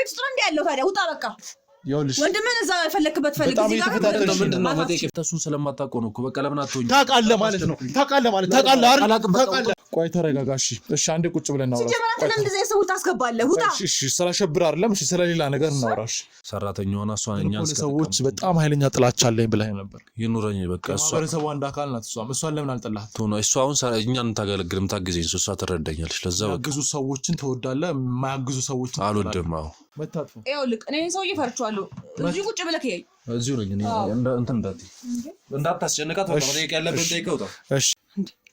ቤት ውስጥ ነው እንዴ ያለው ታዲያ ውጣ በቃ ወንድምን እዛ ፈለክበት ፈልግ እዚህ ጋር ምንድነው መጠየቅ ተሱን ስለማታውቀው ነው እኮ በቃ ለምን አትሆኝ ታውቃለህ ማለት ነው ታውቃለህ አይደል ቆይ ተረጋጋሽ እሺ አንዴ ቁጭ ብለን እናውራ ሲጀመር እንደዚህ ሰው ታስገባለህ ውጣ እሺ ስለሸብር አይደለም እሺ ስለሌላ ነገር እናውራሽ ሰራተኛዋና እሷን እኛን ሰዎች በጣም ኃይለኛ ጥላቻ አለኝ ብለህ ነበር ይኑረኝ በቃ እሷ ሰው አንድ አካል ናት እሷን ለምን አልጠላህት ነው እሷ አሁን እኛን ታገለግልም ታግዘኝ እሷ ትረዳኛለች ለዛ በቃ ያግዙ ሰዎችን ተወዳለህ የማያግዙ ሰዎችን አልወድም አዎ መታጥፉ ይኸውልህ እኔ ሰው ይፈርቻለሁ እዚህ ቁጭ ብለህ ከይ እዚሁ ነኝ እኔ እንትን እንዳታስጨንቃት ወደ መጠየቅ ያለብን ጠይቀውታ እሺ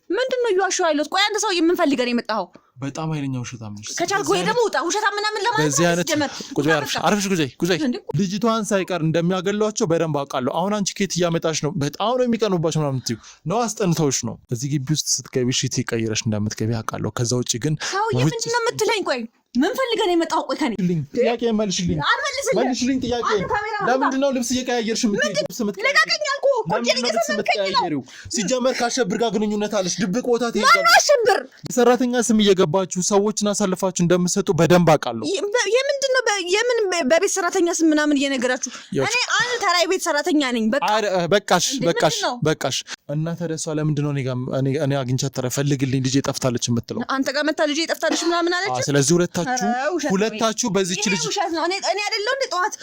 ምንድነው ይዋሻው አይሎት ቆይ አንተ ሰው የምንፈልገው ነው የመጣው በጣም ኃይለኛ ውሸታም ነሽ ከቻልኩ ወይ ደግሞ ውጣ ውሸታም ምናምን ለማለት ጀመር ቁጭ አርፍሽ ጉዘይ ልጅቷን ሳይቀር እንደሚያገሏቸው በደንብ አውቃለሁ አሁን አንቺ ኬት እያመጣሽ ነው በጣም ነው የሚቀኑባቸው ምናምን ትዩ ነው አስጠንተውሽ ነው እዚህ ግቢ ውስጥ ስትገቢ ሽቲ ቀይረሽ እንደምትገቢ አውቃለሁ ከዛ ውጪ ግን ምንድነው የምትለኝ ቆይ ምን ፈልገህ ነው የመጣው ቆይ ከኔ ጥያቄ መልሽልኝ ጥያቄ ለምንድን ነው ልብስ እየቀያየርሽ የምትቀያየሪው ሲጀመር ካሸብር ጋር ግንኙነት አለሽ ድብቅ ቦታ ትሄጃለሽ ሰራተኛ ስም እየገባችሁ ሰዎችን አሳልፋችሁ እንደምትሰጡ በደንብ አውቃለሁ የምንድነው የምን በቤት ሰራተኛ ስም ምናምን እየነገራችሁ እኔ አንድ ተራ ቤት ሰራተኛ ነኝ በቃሽ እና ተደሷ ለምንድን ነው እኔ አግኝቻት ተፈልግልኝ ልጄ ጠፍታለች የምትለው አንተ ጋር መታ ልጄ ጠፍታለች ምናምን አለች ስለዚህ ሁለታችሁ በዚህች ልጅ እኔ አይደለም እንደ ጧት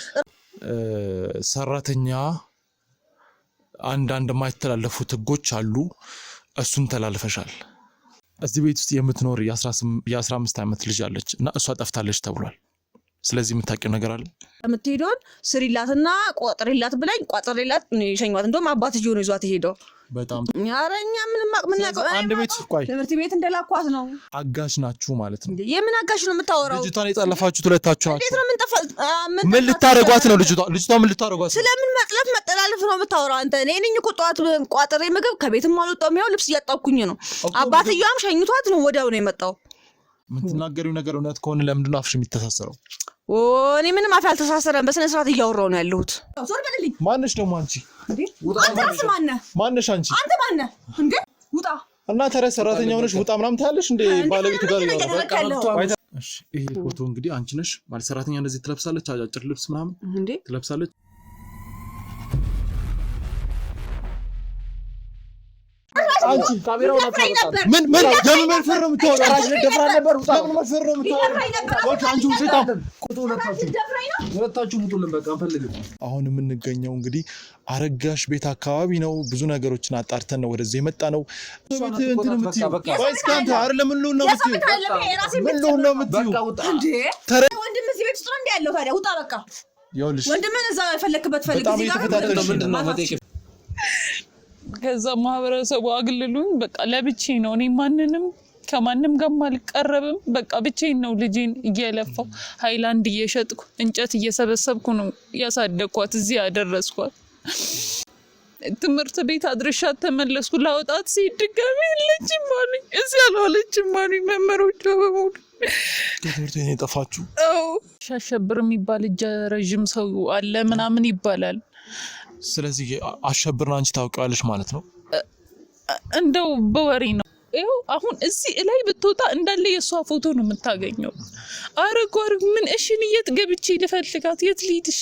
ሰራተኛ አንድ የማይተላለፉት ህጎች አሉ እሱን ተላልፈሻል እዚህ ቤት ውስጥ የምትኖር የ15 ዓመት ልጅ አለች እና እሷ ጠፍታለች ተብሏል ስለዚህ የምታውቂው ነገር አለ የምትሄደውን ስሪላትና ቋጥሪላት ብላኝ ቋጥሪላት ሸኝዋት እንደውም አባትዬ ነው ይዟት ሄደው በጣም ያረኛ ምን አንድ ቤት ቆይ ትምህርት ቤት እንደላኳት ነው አጋሽ ናችሁ ማለት ነው የምን አጋሽ ነው የምታወራው ልጅቷን የጠለፋችሁት ሁለታችሁ ናችሁ እንዴት ነው ምን ልታረጓት ነው ልጅቷ ምን ልታረጓት ስለምን መጥለፍ መጠላለፍ ነው የምታወራው አንተ እኔ ነኝ እኮ ጧት ቋጥሬ ምግብ ከቤትም አልወጣሁም ያው ልብስ እያጣኩኝ ነው አባትዬዋም ሸኝቷት ነው ወዲያው ነው የመጣው ምን ትናገሪው ነገር እውነት ከሆነ ለምንድን ነው አፍሽ የሚተሳሰረው እኔ ምንም አፍ ያልተሳሰረም በስነ ስርዓት እያወራው ነው ያለሁት ዞር በልልኝ ማነሽ ደግሞ አንቺ አንተ ማነሽ አንቺ አንተ ማነህ እንዴ ውጣ እና ተረ ሰራተኛ ሆነሽ ውጣ ምናምን ታያለሽ እንዴ ባለቤቱ ጋር ያወራው እሺ ይሄ ፎቶ እንግዲህ አንቺ ነሽ ማለት ሰራተኛ እንደዚህ ትለብሳለች አጫጭር ልብስ ምናምን እንዴ ትለብሳለች አንቺ ካሜራው አጣጣ ምን ፈረም ተወራራሽ ደፍራ ነበር ውጣ ምን ፈረም ተወራራሽ አንቺ ውጣ ቁጡ ሁለታችሁ ሙጡልን በቃ ፈልግ አሁን የምንገኘው እንግዲህ አረጋሽ ቤት አካባቢ ነው ብዙ ነገሮችን አጣርተን ነው ወደዚህ የመጣ ነው ቤት እንትን የምትይው ወይስ ካንተ አይደለም ምን ነው የምትይው እንዴ ወንድም እዚህ ቤት ውስጥ ነው እንዴ ያለው ታዲያ ውጣ በቃ ይኸውልሽ ወንድምን እዛ ፈለክበት ፈልግ እዚህ ጋር ምንድነው መጠየቅ ከዛ ማህበረሰቡ አግልሉኝ በቃ ለብቻ ነው እኔ ማንንም ከማንም ጋር አልቀረብም በቃ ብቻዬን ነው ልጄን እየለፋው ሃይላንድ እየሸጥኩ እንጨት እየሰበሰብኩ ነው ያሳደኳት እዚህ ያደረስኳት ትምህርት ቤት አድርሻት ተመለስኩ ላውጣት ሲድጋሚ ልጅም አሉኝ እዚህ አልዋለችም አሉኝ መመሮቹ በሙሉ ትምህርት ቤት የጠፋችሁ ሻሸብር የሚባል እጀ ረዥም ሰው አለ ምናምን ይባላል ስለዚህ አሸብርና አንቺ ታውቂዋለሽ ማለት ነው እንደው በወሬ ነው ይኸው አሁን እዚህ ላይ ብትወጣ እንዳለ የሷ ፎቶ ነው የምታገኘው አረጓር ምን እሺን የት ገብቼ ልፈልጋት የት ልሂድሽ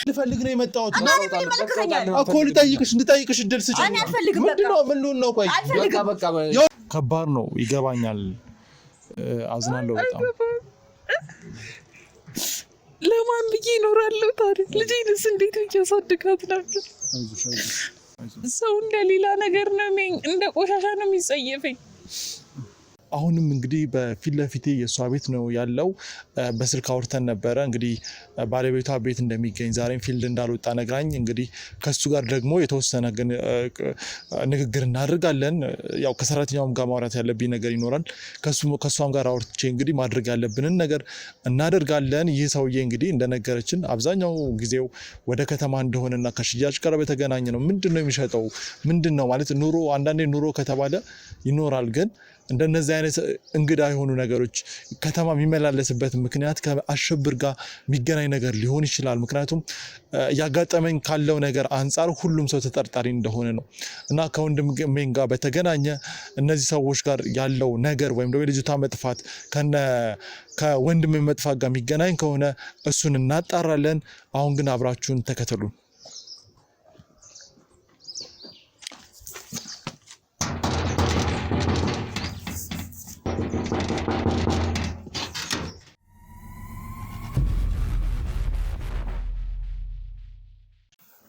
ልፈልግ ነው የመጣሁት እኮ ልጠይቅሽ እድል ስጪኝ እኔ አልፈልግም ምን ነው ቆይ በቃ ከባድ ነው ይገባኛል አዝናለሁ በጣም ለማን ብዬ እኖራለሁ ታዲያ ልጄንስ እንዴት እያሳድጋት ነበር ሰው እንደሌላ ነገር ነው እንደ ቆሻሻ ነው የሚጸየፈኝ አሁንም እንግዲህ በፊት ለፊቴ የሷ ቤት ነው ያለው በስልክ አውርተን ነበረ እንግዲህ ባለቤቷ ቤት እንደሚገኝ ዛሬም ፊልድ እንዳልወጣ ነግራኝ እንግዲህ ከሱ ጋር ደግሞ የተወሰነ ንግግር እናደርጋለን ያው ከሰራተኛውም ጋር ማውራት ያለብኝ ነገር ይኖራል ከሷም ጋር አውርቼ እንግዲህ ማድረግ ያለብንን ነገር እናደርጋለን ይህ ሰውዬ እንግዲህ እንደነገረችን አብዛኛው ጊዜው ወደ ከተማ እንደሆነና ከሽያጭ ጋር በተገናኘ ነው ምንድነው የሚሸጠው ምንድነው ማለት ኑሮ አንዳንዴ ኑሮ ከተባለ ይኖራል ግን እንደነዚህ አይነት እንግዳ የሆኑ ነገሮች ከተማ የሚመላለስበት ምክንያት ከአሸብር ጋር የሚገናኝ ነገር ሊሆን ይችላል። ምክንያቱም ያጋጠመኝ ካለው ነገር አንጻር ሁሉም ሰው ተጠርጣሪ እንደሆነ ነው እና ከወንድሜን ጋር በተገናኘ እነዚህ ሰዎች ጋር ያለው ነገር ወይም ደግሞ የልጅቷ መጥፋት ከወንድሜ መጥፋት ጋር የሚገናኝ ከሆነ እሱን እናጣራለን። አሁን ግን አብራችሁን ተከተሉን።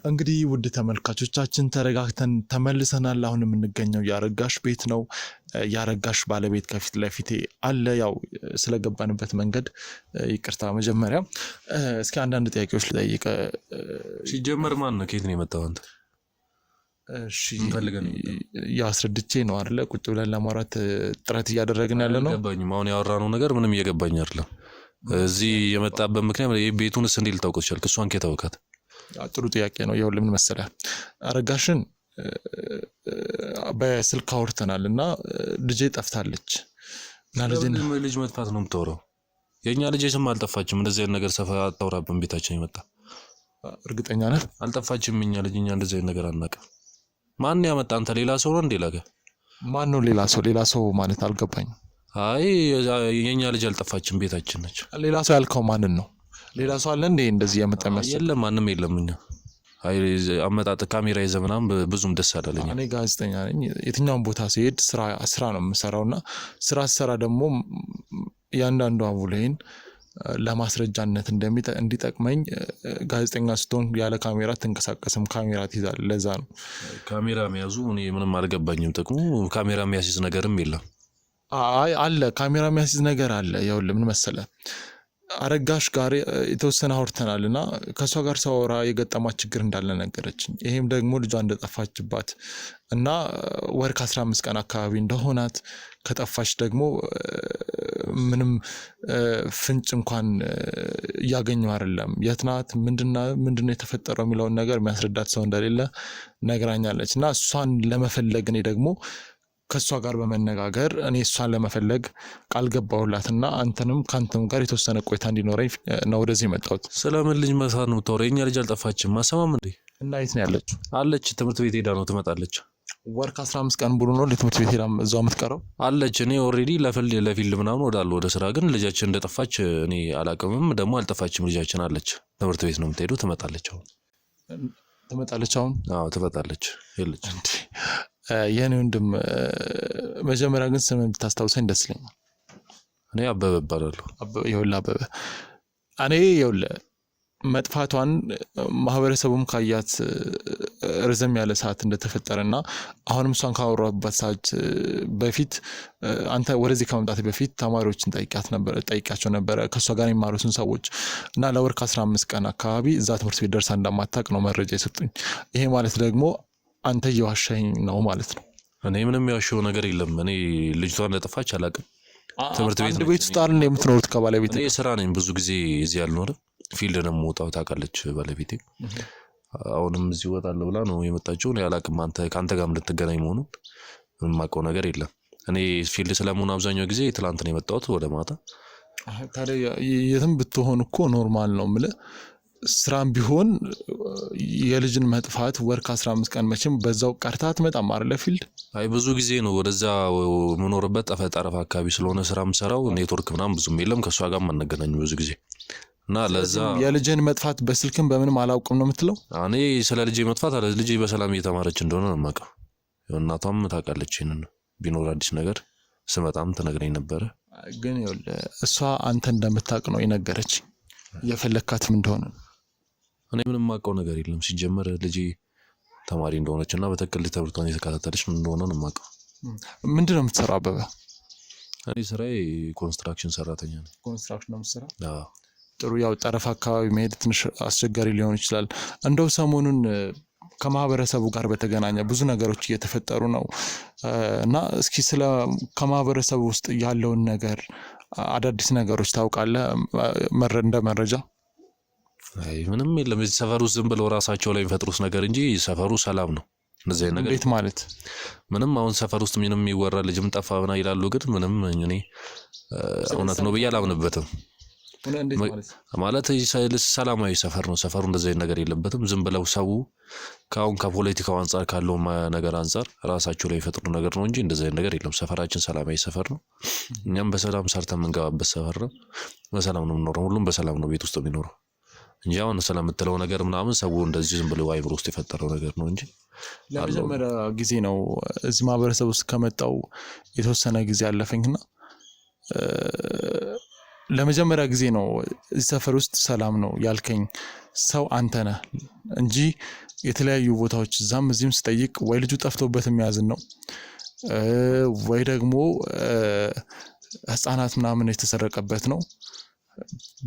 እንግዲህ ውድ ተመልካቾቻችን ተረጋግተን ተመልሰናል። አሁን የምንገኘው ያረጋሽ ቤት ነው። ያረጋሽ ባለቤት ከፊት ለፊቴ አለ። ያው ስለገባንበት መንገድ ይቅርታ። መጀመሪያ እስኪ አንዳንድ ጥያቄዎች ልጠይቅ። ሲጀመር ማን ነው? ከየት ነው የመጣው አንተ? እሺ ያስረድቼ ነው አይደለ? ቁጭ ብለን ለማውራት ጥረት እያደረግን ያለ ነው። አልገባኝም። አሁን ያወራነው ነገር ምንም እየገባኝ አይደለም። እዚህ የመጣበት ምክንያት ቤቱንስ እንዴት ልታውቀው ቻልክ? እሷን ከየት አወቃት? ጥሩ ጥያቄ ነው። ይኸውልህ ምን መሰለህ፣ አረጋሽን በስልክ አውርተናል እና ልጄ ጠፍታለች እና ልጅ መጥፋት ነው የምታወራው? የእኛ ልጅ የትም አልጠፋችም። እንደዚህ አይነት ነገር ሰፋ አታውራብን። ቤታችን ይመጣ። እርግጠኛ ነህ? አልጠፋችም። እኛ ልጅ እንደዚህ አይነት ነገር አናውቅም። ማን ያመጣ? አንተ ሌላ ሰው ነው እንዴ? ላገ ማን ነው ሌላ ሰው? ሌላ ሰው ማለት አልገባኝም። አይ የእኛ ልጅ አልጠፋችም፣ ቤታችን ነች። ሌላ ሰው ያልከው ማንን ነው? ሌላ ሰው አለ እንዴ እንደዚህ ያመጣ መሰለህ? የለም፣ ማንም የለም። እኛ አይ አመጣጥ ካሜራ ይዘህ ምናምን ብዙም ደስ አላለኝ። እኔ ጋዜጠኛ ነኝ። የትኛውን ቦታ ሲሄድ ስራ ነው የምሰራውና ስራ ስሰራ ደግሞ ያንዳንዱ አቡሌን ለማስረጃነት እንዲጠቅመኝ ጋዜጠኛ ስትሆን ያለ ካሜራ ትንቀሳቀስም፣ ካሜራ ትይዛለህ። ለዛ ነው ካሜራ መያዙ እኔ ምንም አልገባኝም ጥቅሙ። ካሜራ የሚያስይዝ ነገርም የለም። አይ አለ፣ ካሜራ የሚያስይዝ ነገር አለ። ይኸውልህ ምን መሰለህ፣ አረጋሽ ጋር የተወሰነ አውርተናል እና ከእሷ ጋር ሳወራ የገጠማት ችግር እንዳለ ነገረችኝ። ይሄም ደግሞ ልጇ እንደጠፋችባት እና ወር ከ15 ቀን አካባቢ እንደሆናት፣ ከጠፋች ደግሞ ምንም ፍንጭ እንኳን እያገኘው አይደለም። የት ናት፣ ምንድነው የተፈጠረው የሚለውን ነገር የሚያስረዳት ሰው እንደሌለ ነግራኛለች እና እሷን ለመፈለግ እኔ ደግሞ ከሷ ጋር በመነጋገር እኔ እሷን ለመፈለግ ቃል ገባሁላትና አንተንም ካንተም ጋር የተወሰነ ቆይታ እንዲኖረኝ ነው ወደዚህ የመጣሁት። ስለምን ልጅ መሳት ነው የምታወራው? የኛ ልጅ አልጠፋችም። ማሰማም እንዴ? እና የት ነው ያለችው? አለች፣ ትምህርት ቤት ሄዳ ነው ትመጣለች። ወር ከ15 ቀን ብሎ ነው ለትምህርት ቤት ሄዳ እዛው የምትቀረው? አለች። እኔ ኦልሬዲ ለፊልድ ምናምን ወደ ስራ፣ ግን ልጃችን እንደጠፋች እኔ አላቅምም። ደግሞ አልጠፋችም፣ ልጃችን አለች። ትምህርት ቤት ነው የምትሄደው። ትመጣለች አሁን። አዎ ትመጣለች። የለች የኔ ወንድም፣ መጀመሪያ ግን ስምን ብታስታውሰኝ ደስ ይለኛል። እኔ አበበ እባላለሁ። ይኸውልህ አበበ፣ እኔ ይኸውልህ መጥፋቷን ማህበረሰቡም ካያት ረዘም ያለ ሰዓት እንደተፈጠረና አሁንም እሷን ካወራባት ሰዓት በፊት አንተ ወደዚህ ከመምጣት በፊት ተማሪዎችን ጠይቂያቸው ነበረ፣ ከእሷ ጋር የሚማሩትን ሰዎች እና ለወር ከ15 ቀን አካባቢ እዛ ትምህርት ቤት ደርሳ እንደማታውቅ ነው መረጃ የሰጡኝ። ይሄ ማለት ደግሞ አንተ እየዋሻኝ ነው ማለት ነው። እኔ ምንም ያዋሸው ነገር የለም። እኔ ልጅቷን እንደጠፋች አላውቅም። ትምህርት ቤት ውስጥ አይደል የምትኖሩት ከባለቤት? እኔ ስራ ነኝ፣ ብዙ ጊዜ እዚህ አልኖርም። ፊልድ ነው የምወጣው፣ ታውቃለች ባለቤቴ። አሁንም እዚህ እወጣለሁ ብላ ነው የመጣችው። እኔ አላውቅም ከአንተ ጋር ልትገናኝ መሆኑን ምንም የማውቀው ነገር የለም። እኔ ፊልድ ስለመሆን አብዛኛው ጊዜ ትላንት ነው የመጣሁት ወደ ማታ። ታዲያ የትም ብትሆን እኮ ኖርማል ነው የምልህ። ስራም ቢሆን የልጅን መጥፋት ወር ከ15 ቀን መቼም በዛው ቀርታ አትመጣም አይደለ ፊልድ? አይ ብዙ ጊዜ ነው ወደዛ የምኖርበት፣ ጠረፍ አካባቢ ስለሆነ ስራ የምሰራው። ኔትወርክ ምናምን ብዙም የለም፣ ከእሷ ጋር ማነገናኝ ብዙ ጊዜ እና ለዛ የልጅን መጥፋት በስልክም በምንም አላውቅም ነው የምትለው? እኔ ስለ ልጄ መጥፋት ልጄ በሰላም እየተማረች እንደሆነ ነው የማውቀው። እናቷም ታውቃለች። ይሄንን ቢኖር አዲስ ነገር ስመጣም ትነግረኝ ነበረ። ግን ይኸውልህ እሷ አንተ እንደምታውቅ ነው የነገረች፣ እየፈለካትም እንደሆነ ነው። እኔ ምንም የማውቀው ነገር የለም። ሲጀመር ልጄ ተማሪ እንደሆነች እና በትክክል ትምህርቷን የተከታተለች እንደሆነ ነው የማውቀው። ምንድን ነው የምትሰራው አበበ? እኔ ስራዬ ኮንስትራክሽን ሰራተኛ ነኝ። ኮንስትራክሽን ነው የምትሰራው? አዎ። ጥሩ። ያው ጠረፍ አካባቢ መሄድ ትንሽ አስቸጋሪ ሊሆን ይችላል። እንደው ሰሞኑን ከማህበረሰቡ ጋር በተገናኘ ብዙ ነገሮች እየተፈጠሩ ነው እና እስኪ ስለ ከማህበረሰቡ ውስጥ ያለውን ነገር አዳዲስ ነገሮች ታውቃለህ? እንደ መረጃ? አይ ምንም የለም። እዚህ ሰፈሩ ዝም ብለው ራሳቸው ላይ የሚፈጥሩት ነገር እንጂ ሰፈሩ ሰላም ነው። እንደዚህ ነገር እንዴት ማለት ምንም አሁን ሰፈር ውስጥ ምንም የሚወራ ልጅም ጠፋብና ይላሉ ግን ምንም እኔ እውነት ነው ብዬ አላምንበትም ማለት ሰላማዊ ሰፈር ነው ሰፈሩ እንደዚህ ነገር የለበትም ዝም ብለው ሰው ካሁን ከፖለቲካው አንፃር ካለው ነገር አንፃር ራሳቸው ላይ የፈጥሩ ነገር ነው እንጂ እንደዚህ ነገር የለም ሰፈራችን ሰላማዊ ሰፈር ነው እኛም በሰላም ሰርተን መንጋባበት ሰፈር ነው በሰላም ነው የምንኖረው ሁሉም በሰላም ነው ቤት ውስጥ የሚኖረው እንጂ አሁን ስለምትለው ነገር ምናምን ሰው እንደዚህ ዝም ብለው አይብሮ ውስጥ የፈጠረው ነገር ነው እንጂ ለመጀመሪያ ጊዜ ነው እዚህ ማህበረሰብ ውስጥ ከመጣው የተወሰነ ጊዜ አለፈኝና ለመጀመሪያ ጊዜ ነው እዚህ ሰፈር ውስጥ ሰላም ነው ያልከኝ ሰው አንተ ነህ እንጂ የተለያዩ ቦታዎች እዛም እዚህም ስጠይቅ ወይ ልጁ ጠፍቶበት የሚያዝን ነው ወይ ደግሞ ህፃናት ምናምን የተሰረቀበት ነው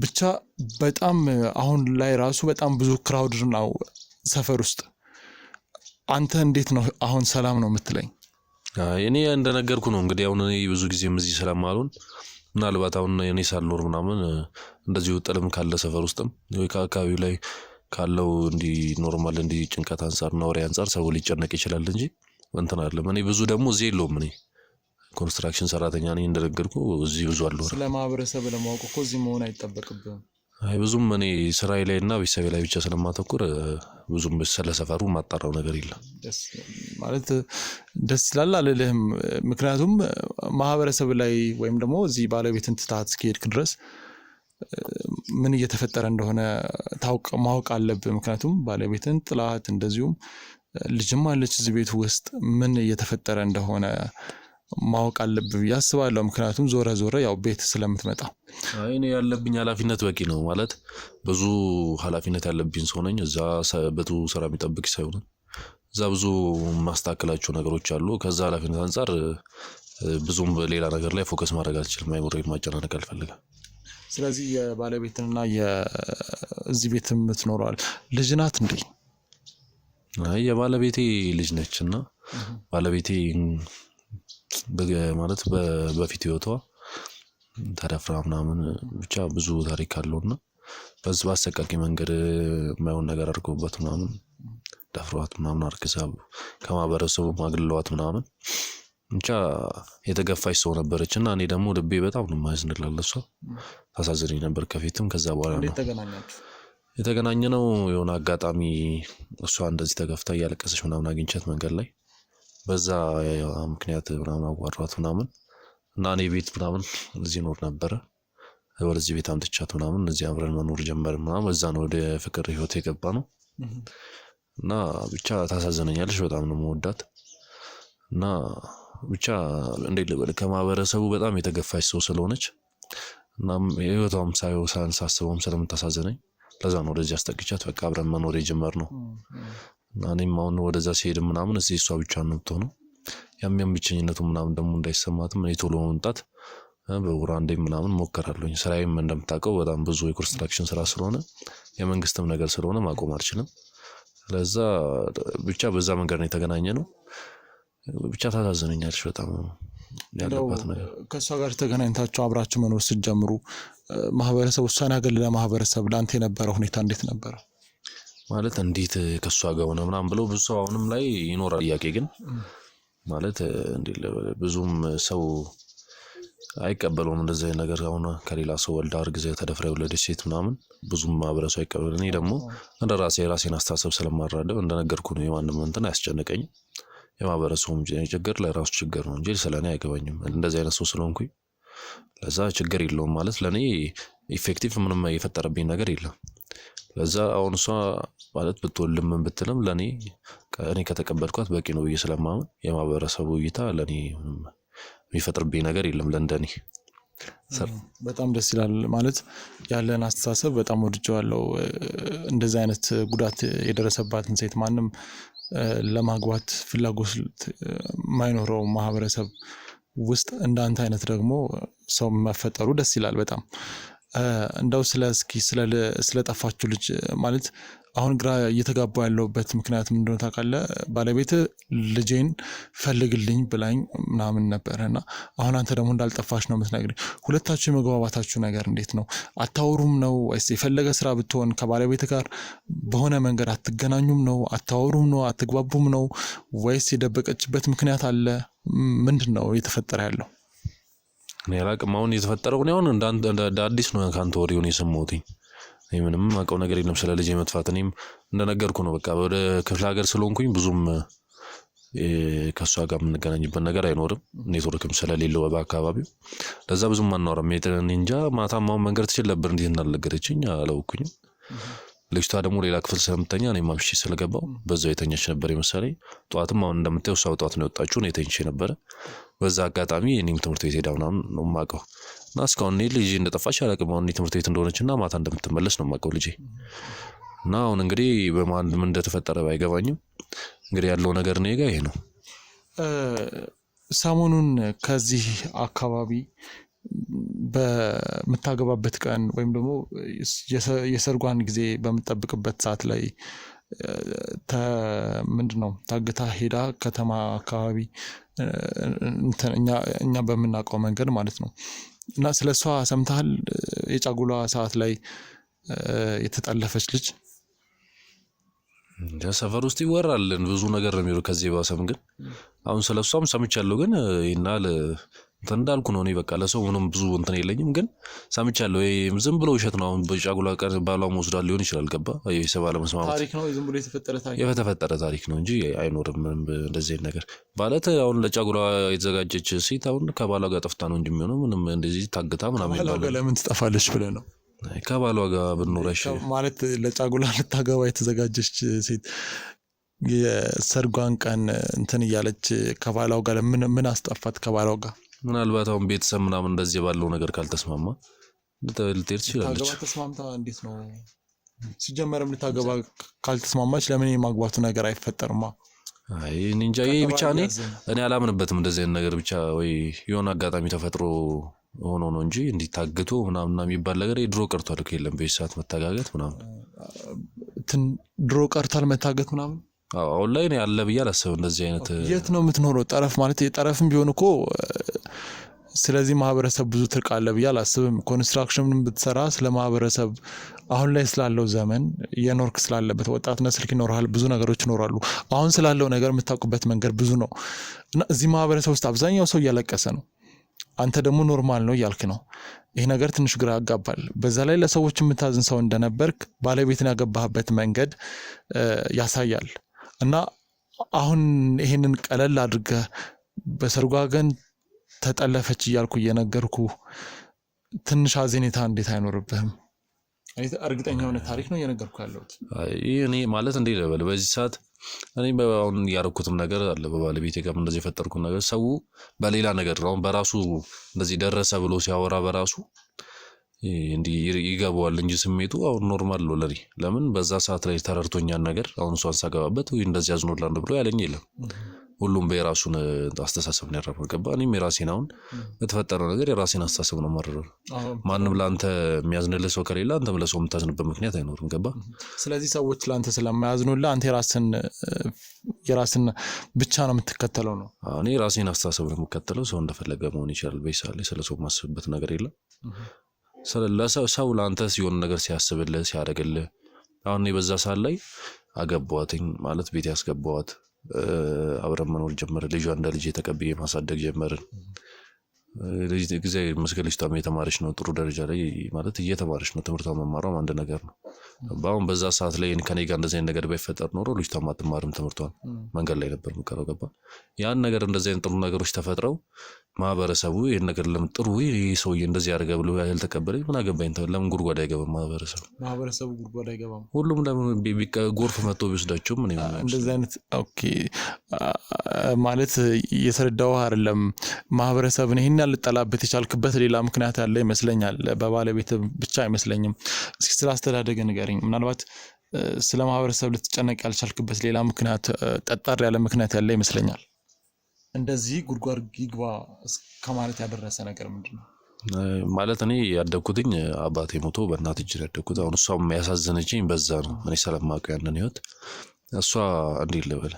ብቻ በጣም አሁን ላይ ራሱ በጣም ብዙ ክራውድ ነው ሰፈር ውስጥ አንተ እንዴት ነው አሁን ሰላም ነው የምትለኝ እኔ እንደነገርኩ ነው እንግዲህ አሁን እኔ ብዙ ጊዜ እዚህ ስለማሉን ምናልባት አሁን እኔ ሳልኖር ምናምን እንደዚህ ወጥለም ካለ ሰፈር ውስጥም ወይ ከአካባቢው ላይ ካለው እንዲ ኖርማል እንዲ ጭንቀት አንፃር ነው ወሬ አንፃር ሰው ሊጨነቅ ይችላል እንጂ እንትን አይደለም እኔ ብዙ ደግሞ እዚህ የለውም እኔ ኮንስትራክሽን ሰራተኛ ነኝ እንደነገርኩ እዚህ ብዙ አለው ስለማህበረሰብ ለማወቅ እኮ እዚህ መሆን አይተበቅብም አይ ብዙም እኔ ስራዬ ላይና ቤተሰቤ ላይ ብቻ ስለማተኩር ብዙም ስለሰፈሩ ማጣራው ነገር የለም ማለት ደስ ይላል አልልህም ምክንያቱም ማህበረሰብ ላይ ወይም ደግሞ እዚህ ባለቤትን ትታት እስኪሄድክ ድረስ ምን እየተፈጠረ እንደሆነ ማወቅ አለብህ ምክንያቱም ባለቤትን ጥላት እንደዚሁም ልጅም አለች እዚህ ቤት ውስጥ ምን እየተፈጠረ እንደሆነ ማወቅ አለብህ ያስባለው ምክንያቱም ዞረ ያው ቤት ስለምትመጣ አይ እኔ ያለብኝ ኃላፊነት በቂ ነው ማለት ብዙ ኃላፊነት ያለብኝ ሰው ነኝ እዛ በቱ ስራ የሚጠብቅ ሳይሆን እዛ ብዙ ማስተካከላቸው ነገሮች አሉ ከዛ ኃላፊነት አንፃር ብዙም ሌላ ነገር ላይ ፎከስ ማድረግ አልችልም አይምሮዬን ማጨናነቅ አልፈልግም ስለዚህ የባለቤትና የዚህ ቤት የምትኖረው ልጅ ናት እንዴ አይ የባለቤቴ ልጅ ነችና ባለቤቴ ማለት በፊት ህይወቷ ተደፍራ ምናምን ብቻ ብዙ ታሪክ አለውና በዚህ ባሰቃቂ መንገድ የማይሆን ነገር አድርጎበት ምናምን ደፍሯት ምናምን አርክሳ ከማህበረሰቡ ማግለሏት ምናምን ብቻ የተገፋች ሰው ነበረችና እኔ ደግሞ ልቤ በጣም ነው ማዝንላት ለሷ ታሳዝነኝ ነበር ከፊትም ከዛ በኋላ ነው የተገናኘነው የሆነ አጋጣሚ እሷ እንደዚህ ተገፍታ ያለቀሰች ምናምን አግኝቻት መንገድ ላይ በዛ ምክንያት ምናምን አዋራኋት ምናምን እና እኔ ቤት ምናምን እዚህ ኖር ነበር ወደዚህ ቤት አምጥቻት ምናምን እዚህ አብረን መኖር ጀመርን ምናምን እዛ ነው ወደ ፍቅር ህይወት የገባ ነው እና ብቻ ታሳዝነኛለች በጣም ነው የምወዳት እና ብቻ እንዴ ልበል ከማህበረሰቡ በጣም የተገፋች ሰው ስለሆነች እና ህይወቷም ሳንሳስበውም ስለምታሳዝነኝ ለዛ ነው ወደዚህ አስጠግቻት በቃ አብረን መኖር የጀመርነው እና እኔም አሁን ወደዛ ሲሄድ ምናምን እዚህ እሷ ብቻ ነው የምትሆነው ያም ብቸኝነቱ ምናምን ደግሞ እንዳይሰማትም እኔ ቶሎ መምጣት በቡራንዴ ምናምን ሞከራለሁኝ ስራዬም እንደምታውቀው በጣም ብዙ የኮንስትራክሽን ስራ ስለሆነ የመንግስትም ነገር ስለሆነ ማቆም አልችልም ለዛ ብቻ በዛ መንገድ ነው የተገናኘነው ብቻ ታሳዝነኛለች በጣም ያለባት ነገር ከሷ ጋር ተገናኝታችሁ አብራችሁ መኖር ስትጀምሩ ማህበረሰቡ እሷን ያገለለ ማህበረሰብ ላንተ የነበረው ሁኔታ እንዴት ነበር ማለት እንዴት ከሷ ጋር ሆነ ምናምን ብለው ብዙ ሰው አሁንም ላይ ይኖራል ጥያቄ ግን ማለት እንዴ ብዙም ሰው አይቀበለውም እንደዚህ ነገር አሁን ከሌላ ሰው ወልዳ አርግዛ ተደፍራ የወለደች ሴት ምናምን ብዙም ማህበረሰቡ አይቀበል እኔ ደግሞ እንደ ራሴን አስተሳሰብ ስለማራደው እንደነገርኩ ነው የማንም እንትን አያስጨንቀኝ የማህበረሰቡ ችግር ለራሱ ችግር ነው እንጂ ስለኔ አይገባኝም እንደዚህ አይነት ሰው ስለሆንኩኝ ለዛ ችግር የለውም ማለት ለኔ ኢፌክቲቭ ምንም የፈጠረብኝ ነገር የለም ለዛ አሁን እሷ ማለት ብትወልም ምን ብትልም ለኔ እኔ ከተቀበልኳት በቂ ነው ብዬ ስለማምን የማህበረሰቡ እይታ ለኔ የሚፈጥርብኝ ነገር የለም ለእንደኔ በጣም ደስ ይላል ማለት ያለን አስተሳሰብ በጣም ወድጄዋለሁ እንደዚህ አይነት ጉዳት የደረሰባትን ሴት ማንም ለማግባት ፍላጎት ማይኖረው ማህበረሰብ ውስጥ እንዳንተ አይነት ደግሞ ሰው መፈጠሩ ደስ ይላል በጣም እንደው ስለ ጠፋችሁ ልጅ ማለት አሁን ግራ እየተጋባ ያለውበት ምክንያት ምንድነው ታውቃለህ? ባለቤት ልጄን ፈልግልኝ ብላኝ ምናምን ነበርና አሁን አንተ ደግሞ እንዳልጠፋሽ ነው የምትነግረኝ። ሁለታችሁ የመግባባታችሁ ነገር እንዴት ነው? አታወሩም ነው ወይስ የፈለገ ስራ ብትሆን ከባለቤት ጋር በሆነ መንገድ አትገናኙም ነው? አታወሩም ነው? አትግባቡም ነው? ወይስ የደበቀችበት ምክንያት አለ? ምንድነው እየተፈጠረ ያለው? እኔ አላቅም። አሁን የተፈጠረው ነው እንደ አዲስ ነው ካንተ ወሬውን የሰማሁትኝ። ምንም አውቀው ነገር የለም ስለ ልጄ መጥፋት። እኔም እንደነገርኩ ነው በቃ ወደ ክፍለ ሀገር ስለሆንኩኝ ብዙም ከሷ ጋር የምንገናኝበት ነገር አይኖርም፣ ኔትወርክም ስለሌለው በአካባቢው ለዛ ብዙም አናወራም። እንጃ ማታማውን መንገድ ትችል ነበር እንዴት እንዳልነገረችኝ አላውኩኝም። ልጅቷ ደግሞ ሌላ ክፍል ስለምተኛ እኔም አምሽቼ ስለገባው በዛው የተኛች ነበር የመሰለኝ። ጠዋትም አሁን እንደምታየው እሷ ጠዋት ነው የወጣችው፣ እኔ ተኝቼ ነበረ። በዛ አጋጣሚ እኔም ትምህርት ቤት ሄዳ ምናምን ነው የማውቀው እና እስካሁን እኔ ልጄ እንደጠፋች አላውቅም። አሁን ትምህርት ቤት እንደሆነችና ማታ እንደምትመለስ ነው የማውቀው ልጄ። እና አሁን እንግዲህ በማን ምን እንደተፈጠረ ባይገባኝም እንግዲህ ያለው ነገር እኔ ጋር ይሄ ነው። ሰሞኑን ከዚህ አካባቢ በምታገባበት ቀን ወይም ደግሞ የሰርጓን ጊዜ በምትጠብቅበት ሰዓት ላይ ምንድነው ታግታ ሄዳ ከተማ አካባቢ እኛ በምናውቀው መንገድ ማለት ነው። እና ስለሷ ሰምተሃል? የጫጉላ ሰዓት ላይ የተጠለፈች ልጅ ሰፈር ውስጥ ይወራል ብዙ ነገር ነው የሚለው። ከዚህ ባሰም ግን አሁን ስለሷም ሰምቻለሁ። ግን ይናል እንዳልኩ ነው እኔ በቃ ለሰው ምንም ብዙ እንትን የለኝም። ግን ሰምቻለሁ ዝም ብሎ ውሸት ነው። አሁን በጫጉላ ቀን ባሏም ወስዷል ሊሆን ይችላል። ገባ የሰባለ መስማማት ታሪክ ነው፣ ዝም ብሎ የተፈጠረ ታሪክ ነው እንጂ አይኖርም ምንም እንደዚህ ነገር ማለት። አሁን ለጫጉላ የተዘጋጀች ሴት አሁን ከባሏ ጋር ጠፍታ ነው እንጂ የሚሆነው ምንም እንደዚህ ታግታ ምናምን ይባላል። ለምን ትጠፋለች ብለህ ነው? ከባሏ ጋር ብንኖረሽ ማለት ለጫጉላ ልታገባ የተዘጋጀች ሴት የሰርጓን ቀን እንትን እያለች ከባሏ ጋር ምን አስጠፋት? ከባሏ ጋር ምናልባት አሁን ቤተሰብ ምናምን እንደዚህ ባለው ነገር ካልተስማማ ልትሄድ ትችላለች። ታገባ ተስማምታ እንዴት ነው ሲጀመርም ልታገባ ካልተስማማች ለምን የማግባቱ ነገር አይፈጠርማ? አይ እንጃ ይሄ ብቻ እኔ አላምንበትም እንደዚህ አይነት ነገር ብቻ ወይ የሆነ አጋጣሚ ተፈጥሮ ሆኖ ነው እንጂ እንዲታግቶ ምናምን የሚባል ነገር ድሮ ቀርቷል እኮ የለም። በሰዓት መታጋገት ምናምን ድሮ ቀርቷል መታገት ምናምን። አሁን ላይ ያለ ብዬ አላስብም እንደዚህ አይነት። የት ነው የምትኖረው? ጠረፍ ማለት የጠረፍም ቢሆን እኮ ስለዚህ ማህበረሰብ ብዙ ትርቃለ ብዬ አላስብም። ኮንስትራክሽንም ብትሰራ ስለ ማህበረሰብ አሁን ላይ ስላለው ዘመን የኖርክ ስላለበት ወጣትነት ስልክ ይኖራል፣ ብዙ ነገሮች ይኖራሉ። አሁን ስላለው ነገር የምታውቁበት መንገድ ብዙ ነው እና እዚህ ማህበረሰብ ውስጥ አብዛኛው ሰው እያለቀሰ ነው። አንተ ደግሞ ኖርማል ነው እያልክ ነው። ይሄ ነገር ትንሽ ግራ ያጋባል። በዛ ላይ ለሰዎች የምታዝን ሰው እንደነበርክ ባለቤትን ያገባህበት መንገድ ያሳያል። እና አሁን ይሄንን ቀለል አድርገህ በሰርጓ ቀን ተጠለፈች እያልኩ እየነገርኩ ትንሽ አዘኔታ እንዴት አይኖርብህም? እርግጠኛ የሆነ ታሪክ ነው እየነገርኩ ያለሁት። እኔ ማለት እንዴ ለበል በዚህ ሰዓት እኔ አሁን ያረኩትም ነገር አለ በባለቤቴ ጋር እንደዚህ የፈጠርኩት ነገር ሰው በሌላ ነገር ነው በራሱ እንደዚህ ደረሰ ብሎ ሲያወራ በራሱ እንዲህ ይገባዋል እንጂ ስሜቱ አሁን ኖርማል ነው ለኔ። ለምን በዛ ሰዓት ላይ ተረርቶኛል ነገር አሁን እሷን ሳገባበት ወይ እንደዚህ አዝኖላል ብሎ ያለኝ የለም። ሁሉም በራሱን አስተሳሰብ ነው ያረፈው። ገባ እኔም የራሴን አሁን የተፈጠረው ነገር የራሴን አስተሳሰብ ነው ማረረው። ማንም ላንተ የሚያዝንልህ ሰው ከሌለ አንተም ለሰው የምታዝንበት ምክንያት አይኖርም። ገባ ስለዚህ ሰዎች ላንተ ስለማያዝኑልህ አንተ የራስን ብቻ ነው የምትከተለው ነው? እኔ የራሴን አስተሳሰብ ነው የምከተለው። ሰው እንደፈለገ መሆን ይችላል። በይሳለ ስለሰው ማስብበት ነገር የለም። ሰው ላንተ ሲሆን ነገር ሲያስብልህ ሲያደርግልህ አሁን በዛ ሰዓት ላይ አገባዋትኝ ማለት ቤት ያስገባዋት አብረን መኖር ጀመረ። ልጇ እንደ ልጅ ተቀብዬ ማሳደግ ጀመርን። ጊዜ መስገድ ልጅቷም የተማረች ነው ጥሩ ደረጃ ላይ ማለት እየተማረች ነው። ትምህርቷ መማሯም አንድ ነገር ነው። አሁን በዛ ሰዓት ላይ ከኔ ጋር እንደዚህ አይነት ነገር ባይፈጠር ኖሮ ልጅቷም አትማርም፣ ትምህርቷን መንገድ ላይ ነበር የምትቀረው። ገባ ያን ነገር እንደዚህ አይነት ጥሩ ነገሮች ተፈጥረው ማህበረሰቡ ይሄን ነገር ለምን ጥሩ ይሄ ሰውዬ እንደዚህ ያደርጋ ብሎ ያልተቀበለኝ ምን አገባኝ? ለምን ጉድጓድ አይገባም? ማህበረሰቡ ጉድጓድ አይገባም። ሁሉም ለምን ጎርፍ መጥቶ ቢወስዳቸው ምን ይሆናል? እንደዚህ አይነት ኦኬ ማለት እየተረዳው አይደለም። ማህበረሰብን ይሄን ያልጠላበት የቻልክበት ሌላ ምክንያት ያለ ይመስለኛል። በባለቤት ብቻ አይመስለኝም። እስኪ ስለ አስተዳደግ ንገረኝ። ምናልባት ስለ ማህበረሰብ ልትጨነቅ ያልቻልክበት ሌላ ምክንያት ጠጣር ያለ ምክንያት ያለ ይመስለኛል። እንደዚህ ጉድጓድ ይግባ ከማለት ያደረሰ ነገር ምንድነው? ማለት እኔ ያደግኩትኝ አባቴ ሞቶ በእናት እጅ ያደግኩት። አሁን እሷም ያሳዘነችኝ በዛ ነው። እኔ ስለማውቀው ያንን ህይወት እሷ እንዴት ልበል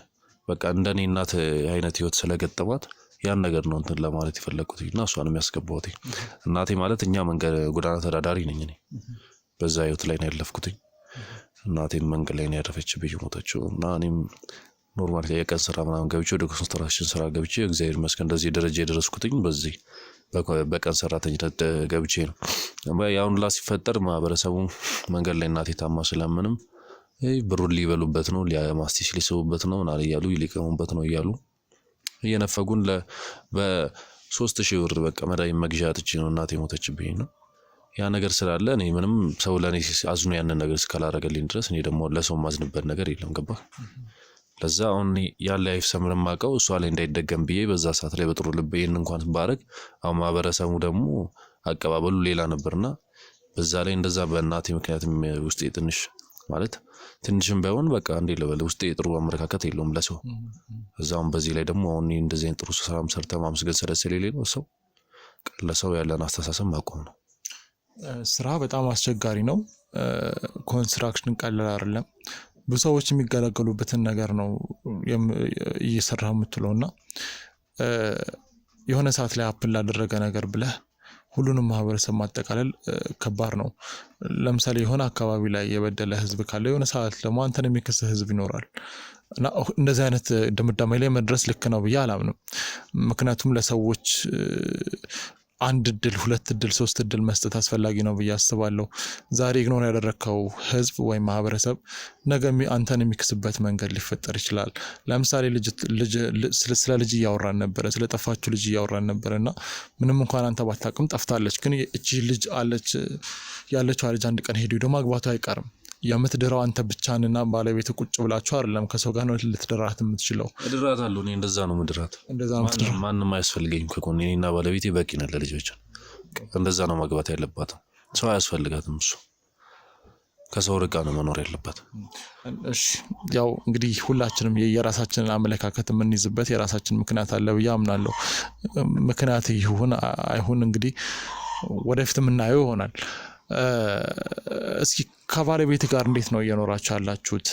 በቃ እንደኔ እናት አይነት ህይወት ስለገጠማት ያን ነገር ነው እንትን ለማለት የፈለኩት እና እሷንም ያስገባሁት። እናቴ ማለት እኛ መንገድ ጎዳና ተዳዳሪ ነኝ እኔ በዛ ህይወት ላይ ነው ያለፍኩትኝ። እናቴም መንገድ ላይ ነው ያረፈችብኝ ሞተችው እና እኔም ኖርማል የቀን ስራ ምናምን ገብቼ ወደ ኮንስትራክሽን ስራ ገብቼ እግዚአብሔር ይመስገን እንደዚህ ደረጃ የደረስኩትኝ በዚህ በቀን ሰራተኝነት ገብቼ ነው። ያውን ላ ሲፈጠር ማህበረሰቡ መንገድ ላይ እናቴ ታማ ስለምንም ብሩን ሊበሉበት ነው ሊያማስቲሽ ሊሰቡበት ነው እና እያሉ ሊቀሙበት ነው እያሉ እየነፈጉን በ3000 ብር በቃ መድኃኒት መግዣ አጥቼ ነው እናቴ ሞተችብኝ ነው። ያ ነገር ስላለ እኔ ምንም ሰው ለኔ አዝኖ ያንን ነገር እስካላረገልኝ ድረስ እኔ ደግሞ ለሰው ማዝንበት ነገር የለም ገባ። ለዛ አሁን ያለ አይፍሰምር ማቀው እሷ ላይ እንዳይደገም ብዬ በዛ ሰዓት ላይ በጥሩ ልብ ይሄን እንኳን ባረግ አሁን ማህበረሰቡ ደግሞ አቀባበሉ ሌላ ነበርና በዛ ላይ እንደዛ በእናቴ ምክንያትም ውስጤ ትንሽ ማለት ትንሽም ባይሆን በቃ እንዴ ለበለ ውስጤ ጥሩ አመለካከት የለውም ለሰው። እዛም በዚህ ላይ ደግሞ አሁን እንደዚህ አይነት ጥሩ ስራም ሰርተ ማመስገን ስለሌለው ሰው ለሰው ያለን አስተሳሰብ ማቆም ነው። ስራ በጣም አስቸጋሪ ነው። ኮንስትራክሽን ቀላል አይደለም። ብዙ ሰዎች የሚገለገሉበትን ነገር ነው እየሰራው የምትለውና የሆነ ሰዓት ላይ አፕል ላደረገ ነገር ብለህ ሁሉንም ማህበረሰብ ማጠቃለል ከባድ ነው። ለምሳሌ የሆነ አካባቢ ላይ የበደለ ህዝብ ካለ የሆነ ሰዓት ደግሞ አንተን የሚከስ ህዝብ ይኖራል እና እንደዚህ አይነት ድምዳሜ ላይ መድረስ ልክ ነው ብዬ አላምንም። ምክንያቱም ለሰዎች አንድ እድል ሁለት እድል ሶስት እድል መስጠት አስፈላጊ ነው ብዬ አስባለሁ። ዛሬ ኢግኖር ያደረከው ህዝብ ወይም ማህበረሰብ ነገ አንተን የሚክስበት መንገድ ሊፈጠር ይችላል። ለምሳሌ ስለ ልጅ እያወራን ነበረ ስለ ጠፋችሁ ልጅ እያወራን ነበርና ምንም እንኳን አንተ ባታውቅም ጠፍታለች ግን እቺ ልጅ አለች ያለችው ልጅ አንድ ቀን ሄዱ ደግሞ ማግባቱ አይቀርም። የምትድራው አንተ ብቻህንና ባለቤት ቁጭ ብላችሁ አይደለም ከሰው ጋር ነው ልትድራት የምትችለው። እድራታለሁ እኔ እንደዛ ነው ምድራት ማንም አያስፈልገኝም ከጎኔ እኔና ባለቤቴ በቂ ነን ለልጆች። እንደዛ ነው ማግባት ያለባት ሰው አያስፈልጋትም እሱ ከሰው ርቃ ነው መኖር ያለባት። እሺ ያው እንግዲህ ሁላችንም የራሳችንን አመለካከት የምንይዝበት የራሳችን ምክንያት አለ ብዬ አምናለሁ። ምክንያት ይሁን አይሁን እንግዲህ ወደፊት የምናየው ይሆናል። እስኪ ከባለቤት ጋር እንዴት ነው እየኖራችሁ ያላችሁት?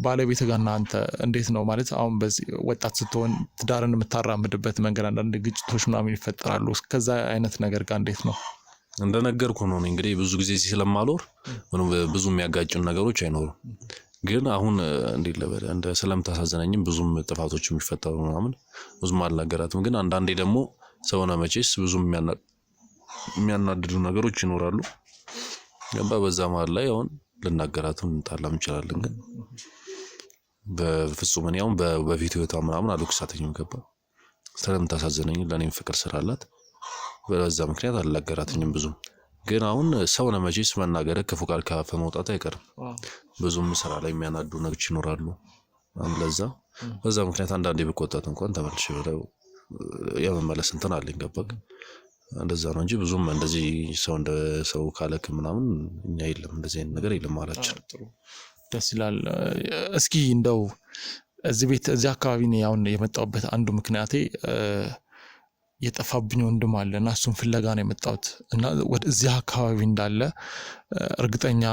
ባለቤት ጋር እናንተ እንዴት ነው ማለት አሁን በዚህ ወጣት ስትሆን ትዳርን የምታራምድበት መንገድ አንዳንድ ግጭቶች ምናምን ይፈጠራሉ። ከዛ አይነት ነገር ጋር እንዴት ነው? እንደነገርኩ ነው እንግዲህ ብዙ ጊዜ ስለማልኖር ብዙ የሚያጋጭን ነገሮች አይኖሩም። ግን አሁን እንዴት ለበለ እንደ ስለምታሳዝነኝም ብዙም ጥፋቶች የሚፈጠሩ ምናምን ብዙም አልናገራትም። ግን አንዳንዴ ደግሞ ሰውና መቼስ ብዙም የሚያናድዱ ነገሮች ይኖራሉ። በዛ መሃል ላይ አሁን ልናገራትም እንጣላም እንችላለን። ግን በፍጹም እኔ አሁን በፊት ህይወቷ ምናምን አልወቅሳትኝም ገባ። ስለምታሳዝነኝ ለኔም ፍቅር ስላላት በዛ ምክንያት አልናገራትኝም ብዙም። ግን አሁን ሰው ነው መቼስ መናገር ክፉ ቃል ካፈ መውጣት አይቀርም። ብዙም ስራ ላይ የሚያናዱ ነገሮች ይኖራሉ። ለዛ በዛ ምክንያት አንዳንዴ ብቆጣት እንኳን ተመልሼ ወደው የመመለስ እንትን አለኝ ገባክ። እንደዛ ነው እንጂ ብዙም እንደዚህ ሰው እንደ ሰው ካለክ ምናምን እኛ የለም እንደዚህ አይነት ነገር የለም ማለትሽ። ደስ ይላል። እስኪ እንደው እዚህ አካባቢ ነው ያው የመጣሁበት አንዱ ምክንያቴ የጠፋብኝ ወንድም አለና እሱን ፍለጋ ነው የመጣሁት እና ወደዚህ አካባቢ እንዳለ እርግጠኛ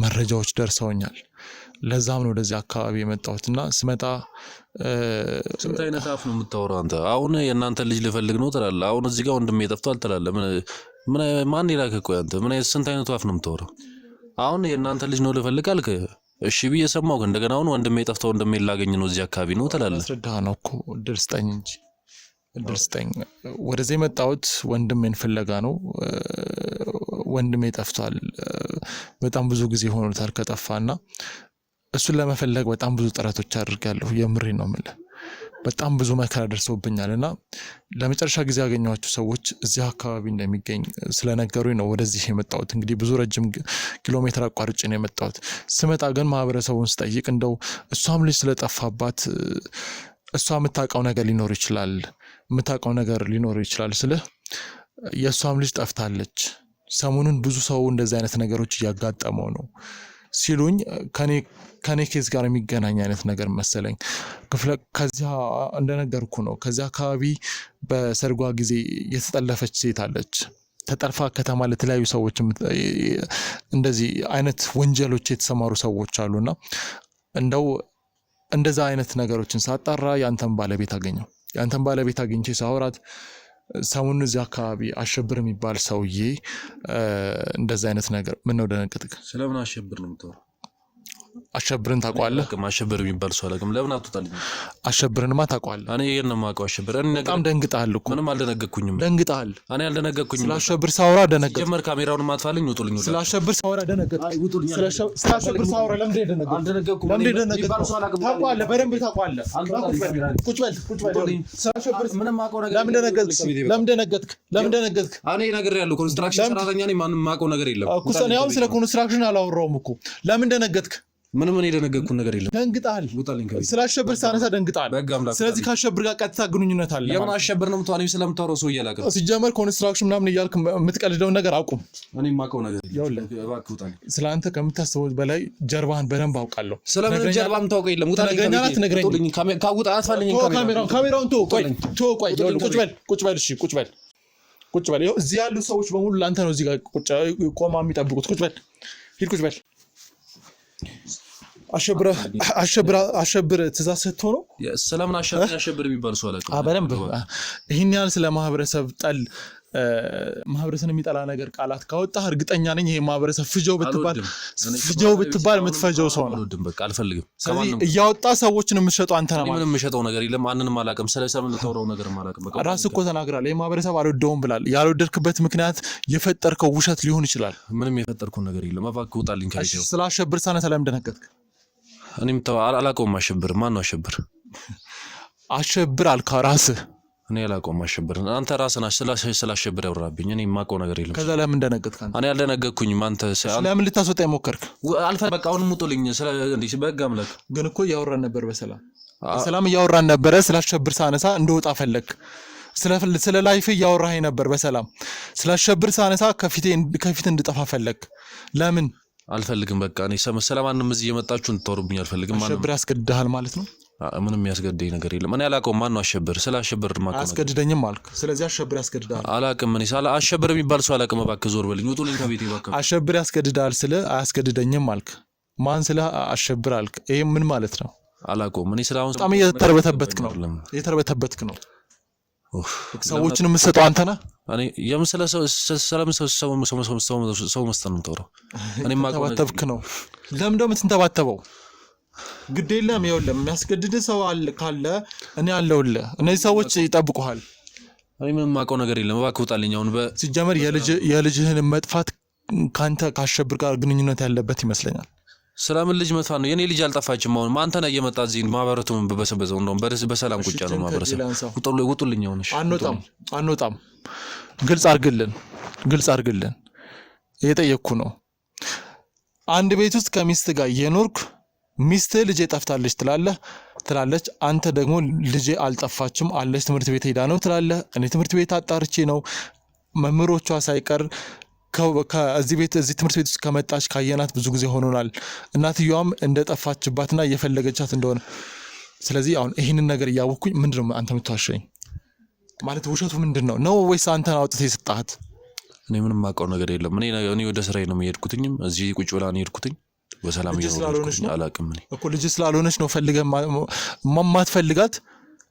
መረጃዎች ደርሰውኛል። ለዛም ነው ወደዚህ አካባቢ የመጣሁትና ስመጣ ስንት አይነት አፍ ነው የምታወራው አንተ? አሁን የእናንተ ልጅ ልፈልግ ነው ትላለህ። አሁን እዚህ ጋር ወንድሜ ጠፍቷል ትላለህ። ምን ማን ይላክ እኮ አንተ ምን ስንት አይነት አፍ ነው የምታወራው? አሁን የእናንተ ልጅ ነው ልፈልግ አልክ። እሺ ብዬ ሰማሁ። እንደገና አሁን ወንድሜ ጠፍቷል ወንድሜ ላገኝ ነው እዚህ አካባቢ ነው ትላለህ። አስረዳህ ነው እኮ እድል ስጠኝ እንጂ እድል ስጠኝ። ወደዚህ የመጣሁት ወንድሜን ፍለጋ ነው። ወንድሜ ጠፍቷል። በጣም ብዙ ጊዜ ሆኖታል ከጠፋና እሱን ለመፈለግ በጣም ብዙ ጥረቶች አድርጋለሁ። የምሬን ነው የምልህ። በጣም ብዙ መከራ ደርሶብኛልና ለመጨረሻ ጊዜ ያገኘኋቸው ሰዎች እዚህ አካባቢ እንደሚገኝ ስለነገሩኝ ነው ወደዚህ የመጣሁት። እንግዲህ ብዙ ረጅም ኪሎ ሜትር አቋርጬ ነው የመጣሁት። ስመጣ ግን ማህበረሰቡን ስጠይቅ እንደው እሷም ልጅ ስለጠፋባት እሷ የምታውቀው ነገር ሊኖር ይችላል ስለ የእሷም ልጅ ጠፍታለች። ሰሞኑን ብዙ ሰው እንደዚህ አይነት ነገሮች እያጋጠመው ነው። ሲሉኝ ከኔ ኬዝ ጋር የሚገናኝ አይነት ነገር መሰለኝ። ከዛ እንደነገርኩ ነው ከዛ አካባቢ በሰርጓ ጊዜ የተጠለፈች ሴት አለች። ተጠልፋ ከተማ ለተለያዩ ሰዎች እንደዚህ አይነት ወንጀሎች የተሰማሩ ሰዎች አሉና እንደው እንደዛ አይነት ነገሮችን ሳጣራ ያንተን ባለቤት አገኘው። ያንተን ባለቤት አግኝቼ ሳወራት ሰሞኑን እዚህ አካባቢ አሸብር የሚባል ሰውዬ እንደዛ አይነት ነገር ምን ነው ደነገጥክ? ስለምን አሸብር ነው የምታወራው? አሸብርን ታውቀዋለህ? አሸብር የሚባል ሰው አላውቅም። ለምን አትወጣልኝ? አሸብርንማ ታውቀዋለህ? እኔ ይሄን ነው የማውቀው። አሸብር እኔ በጣም ደንግጣል እኮ። ምንም አልደነገጥኩኝም። ደንግጣል። እኔ አልደነገጥኩኝም። ስለ አሸብር ሳወራ ደነገጥኩ። ጀመር ካሜራውን ማጥፋልኝ። ውጡልኝ። ስለ አሸብር ሳወራ ደነገጥኩ። ስለ አሸብር ሳወራ ለምን ደነገጥኩ? አልደነገጥኩም። ለምን ደነገጥኩ? ታውቀዋለህ፣ በደንብ ታውቀዋለህ። ቁጭ በል። ስለ አሸብር ምንም የማውቀው ነገር ለምን ደነገጥክ? ለምን ደነገጥክ? እኔ ነግሬያለሁ። ኮንስትራክሽን ሰራተኛ ነኝ። ማንም የማውቀው ነገር የለም እኮ። እኔ ስለ ኮንስትራክሽን አላወራሁም እኮ። ለምን ደነገጥክ? ምንም እኔ የደነገጥኩት ነገር የለም። ደንግጣል። ስለ አሸብር ሳነሳ ደንግጣል። ስለዚህ ከአሸብር ጋር ቀጥታ ግንኙነት አለ። የምን አሸብር ነው የምትዋነው? ስለምታወራው ሰው እያላቀ ሲጀመር ኮንስትራክሽን ምናምን እያልክ የምትቀልደውን ነገር አቁም። እኔ የማውቀው ነገር የለም። ስለ አንተ ከምታስበው በላይ ጀርባህን በደንብ አውቃለሁ። ስለምን ጀርባ የምታውቀው የለም። ካሜራውን ቁጭ በል። እዚህ ያሉ ሰዎች በሙሉ ለአንተ ነው እዚህ ጋር ቆማ የሚጠብቁት። ቁጭ በል፣ ሂድ፣ ቁጭ በል። አሸብር ትእዛዝ ሰጥቶ ነው። ስለምን አሸብር የሚባል ሰው አላውቅም። በደንብ ይህን ያህል ስለ ማህበረሰብ ጠል ማህበረሰብን የሚጠላ ነገር ቃላት ካወጣህ እርግጠኛ ነኝ ይሄ ማህበረሰብ ፍጀው ብትባል የምትፈጀው ሰው ነው። በቃ አልፈልግም። ስለዚህ እያወጣ ሰዎችን የምትሸጠው አንተ ነህ። ምንም የምሸጠው ነገር የለም። ማንንም አላውቅም። ስለምን ተወራው ነገር አላውቅም። በቃ ራስህ እኮ ተናግራለህ። ይሄ ማህበረሰብ አልወደውም ብላል። ያልወደድክበት ምክንያት የፈጠርከው ውሸት ሊሆን ይችላል። ምንም የፈጠርከው ነገር የለም። እባክህ ውጣልኝ ከቤቴ። ስለ አሸብር ሳነሳ ለምን ደነገጥክ? እኔም አላውቀውም። አሸብር ማን ነው? አሸብር አልካ ራስህ። እኔ አላውቀውም አሸብር። አንተ ራስህ ስለ አሸብር ያወራብኝ። እኔ የማውቀው ነገር የለም። ከዛ ለምን ደነገጥክ? እኔ አልደነገጥኩኝም። አንተ ለምን ልታስወጣ ሞከርክ? በቃ አሁን ሙጡልኝ። በህግ አምላክ ግን እኮ እያወራን ነበር። በሰላም እያወራን ነበረ። ስለ አሸብር ሳነሳ እንደወጣ ፈለግ። ስለ ላይፍ እያወራህ ነበር በሰላም። ስለ አሸብር ሳነሳ ከፊት እንድጠፋ ፈለግ። ለምን? አልፈልግም። በቃ እኔ ስለማንም እዚህ እየመጣችሁ እንድታወሩብኝ አልፈልግም። አሸብር ያስገድድሃል ማለት ነው? ምንም ያስገድደኝ ነገር የለም። እኔ አላውቀውም። ማን ነው አሸብር? ስለ አሸብር ማውቀው አያስገድደኝም አልክ። ስለዚህ አሸብር ያስገድድሃል። አላውቅም። እኔ አሸብር የሚባል ሰው አላውቅም። እባክህ ዞር በልኝ። ውጡልኝ ከቤቴ እባክህ። አሸብር ያስገድድሃል ስለ አያስገድደኝም አልክ። ማን ስለ አሸብር አልክ? ይሄ ምን ማለት ነው? አላውቀውም። እኔ ስለአሁን በጣም እየተርበተበትክ ነው። ሰዎችን የምትሰጠው አንተ ነህ። እኔ የምስለ ሰው መስጠት ነው የምታወራው። እኔ ተባተብክ ነው። ለምን ደግሞ የምትንተባተበው? ግድ የለም። ይኸውልህ የሚያስገድድ ሰው ካለ እኔ አለሁልህ። እነዚህ ሰዎች ይጠብቁሃል። እኔ ምንም የማውቀው ነገር የለም። እባክህ ውጣልኝ አሁን። ሲጀመር የልጅህን መጥፋት ካንተ ካሸብር ጋር ግንኙነት ያለበት ይመስለኛል። ስለምን ልጅ መጥፋት ነው? የኔ ልጅ አልጠፋችም። አሁን አንተ ነህ እየመጣ እዚህ ማህበረቱን በበሰበሰው። እንደውም በሰላም ቁጭ ነው ማህበረሰብ። ውጡልኝ አሁን። አንወጣም። ግልጽ አድርግልን። እየጠየቅኩ ነው። አንድ ቤት ውስጥ ከሚስት ጋር እየኖርክ ሚስት ልጄ ጠፍታለች ትላለች። አንተ ደግሞ ልጄ አልጠፋችም አለች፣ ትምህርት ቤት ሄዳ ነው ትላለህ። እኔ ትምህርት ቤት አጣርቼ ነው መምህሮቿ ሳይቀር እዚህ ትምህርት ቤት ውስጥ ከመጣች ካየናት ብዙ ጊዜ ሆኖናል። እናትየዋም እንደጠፋችባትና እየፈለገቻት እንደሆነ። ስለዚህ አሁን ይህንን ነገር እያወቅኩኝ ምንድነው አንተ የምትዋሸኝ? ማለት ውሸቱ ምንድነው ነው? ወይስ አንተን አውጥተህ የሰጣሃት? እኔ ምንም የማውቀው ነገር የለም። እኔ ወደ ስራዬ ነው የሄድኩትኝ። እዚህ ቁጭ ብላ ነው የሄድኩትኝ። በሰላም እየኖርኩኝ አላውቅም። እኔ እኮ ልጅ ስላልሆነች ነው ፈልገህ ማትፈልጋት።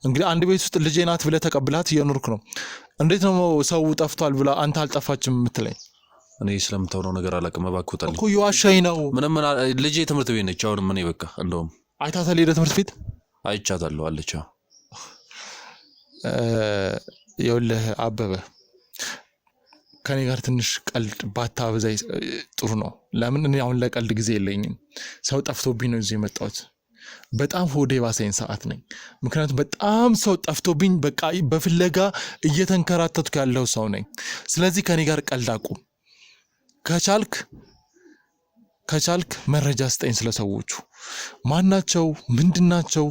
እንግዲህ አንድ ቤት ውስጥ ልጄ ናት ብለህ ተቀብላት እየኖርክ ነው። እንዴት ነው ሰው ጠፍቷል ብላ አንተ አልጠፋችም የምትለኝ? እኔ ስለምታወራው ነገር አላውቅም። እባክህ ውጣልኝ እኮ። የዋሻኝ ነው። ምንም ልጄ ትምህርት ቤት ነች። አሁንም እኔ በቃ እንደውም አይታታል። ሄደ ትምህርት ቤት አይቻታለሁ አለች። ይኸውልህ አበበ፣ ከኔ ጋር ትንሽ ቀልድ ባታበዛ ጥሩ ነው። ለምን እኔ አሁን ለቀልድ ጊዜ የለኝም። ሰው ጠፍቶብኝ ነው እዚህ የመጣሁት። በጣም ሆዴ ባሰኝ ሰዓት ነኝ። ምክንያቱም በጣም ሰው ጠፍቶብኝ በቃ በፍለጋ እየተንከራተትኩ ያለው ሰው ነኝ። ስለዚህ ከኔ ጋር ቀልድ አቁም። ከቻልክ መረጃ ስጠኝ። ስለሰዎቹ ማናቸው? ምንድናቸው?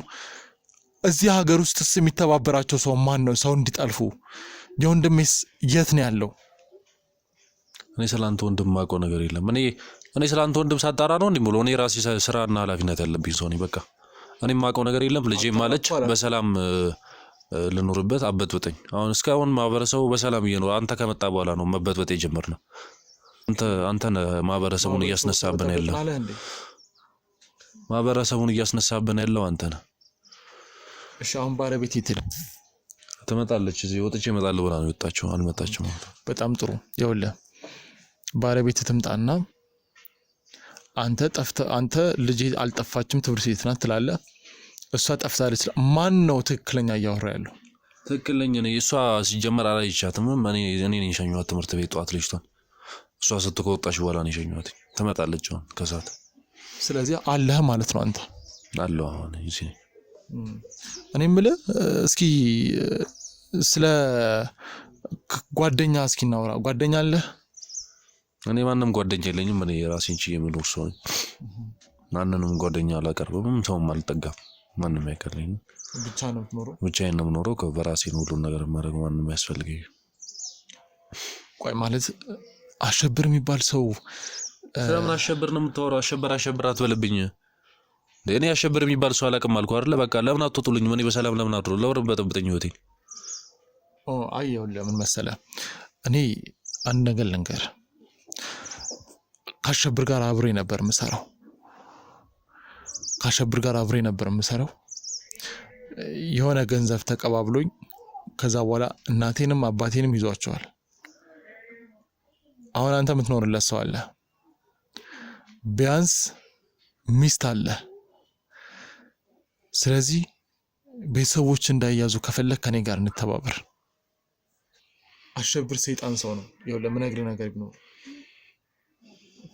እዚህ ሀገር ውስጥስ የሚተባበራቸው ሰው ማን ነው? ሰው እንዲጠልፉ የወንድሜስ የት ነው ያለው? እኔ ስላንተ ወንድም ማውቀው ነገር የለም። እኔ ስላንተ ወንድም ሳጣራ ነው እንዴ ሙሉ እኔ ራሴ ስራና ኃላፊነት ያለብኝ ሰው ነኝ። በቃ እኔ ማውቀው ነገር የለም። ልጄ ማለች በሰላም ልኑርበት አበጥብጠኝ። አሁን እስካሁን ማህበረሰቡ በሰላም እየኖረ አንተ ከመጣ በኋላ ነው መበጥበጥ የጀመርነው። አንተ ማህበረሰቡን እያስነሳብን ያለው አንተ ነህ። እሺ አሁን ባለቤት ይትል ትመጣለች እዚህ ወጥቼ እመጣለሁ ብላ ነው የወጣችው። አልመጣችም። በጣም ጥሩ። ይኸውልህ ባለቤት ትምጣና አንተ ልጅ አልጠፋችም ትምህርት ቤት ናት ትላለህ። እሷ ጠፍታለች። ማን ነው ትክክለኛ እያወራ ያለው? ትክክለኛ ነው እሷ ሲጀመር አላየቻትም። እኔ ነኝ የሸኘኋት ትምህርት ቤት ጠዋት ልጅቷን። እሷ ስትወጣች በኋላ ነው የሸኘኋት። ትመጣለች አሁን ከሰዓት። ስለዚህ አለህ ማለት ነው አንተ? አለሁ አሁን እዚህ። እኔ የምልህ እስኪ ስለ ጓደኛ እስኪ እናውራ። ጓደኛ አለህ? እኔ ማንም ጓደኛ የለኝም። እኔ ራሴን ችዬ የምኖር ሰው ነኝ። ማንንም ጓደኛ አላቀርብም፣ ሰውም አልጠጋም። ማንም አይቀርልኝም። ብቻ ነው የምትኖረው? ብቻዬን ነው የምኖረው። በራሴ ነው ሁሉን ነገር የማደርገው። ማንም አያስፈልገኝ። ቆይ ማለት አሸብር የሚባል ሰው ስለምን አሸብር ነው የምታወራው? አሸብር አትበልብኝ። እኔ አሸብር የሚባል ሰው አላውቅም አልኩህ አይደለ? በቃ ለምን አትወጡልኝም? እኔ በሰላም ለምን አድሮ ለወር በጠብጠኝ ህይወቴን። አየው ለምን መሰለህ፣ እኔ አንድ ነገር ልንገር። ከአሸብር ጋር አብሬ ነበር የምሰራው። የሆነ ገንዘብ ተቀባብሎኝ ከዛ በኋላ እናቴንም አባቴንም ይዟቸዋል። አሁን አንተ የምትኖርለት ሰው አለ፣ ቢያንስ ሚስት አለ። ስለዚህ ቤተሰቦች እንዳይያዙ ከፈለክ ከኔ ጋር እንተባበር። አሸብር ሰይጣን ሰው ነው። ይኸው ለምነግርህ ነገር ቢኖር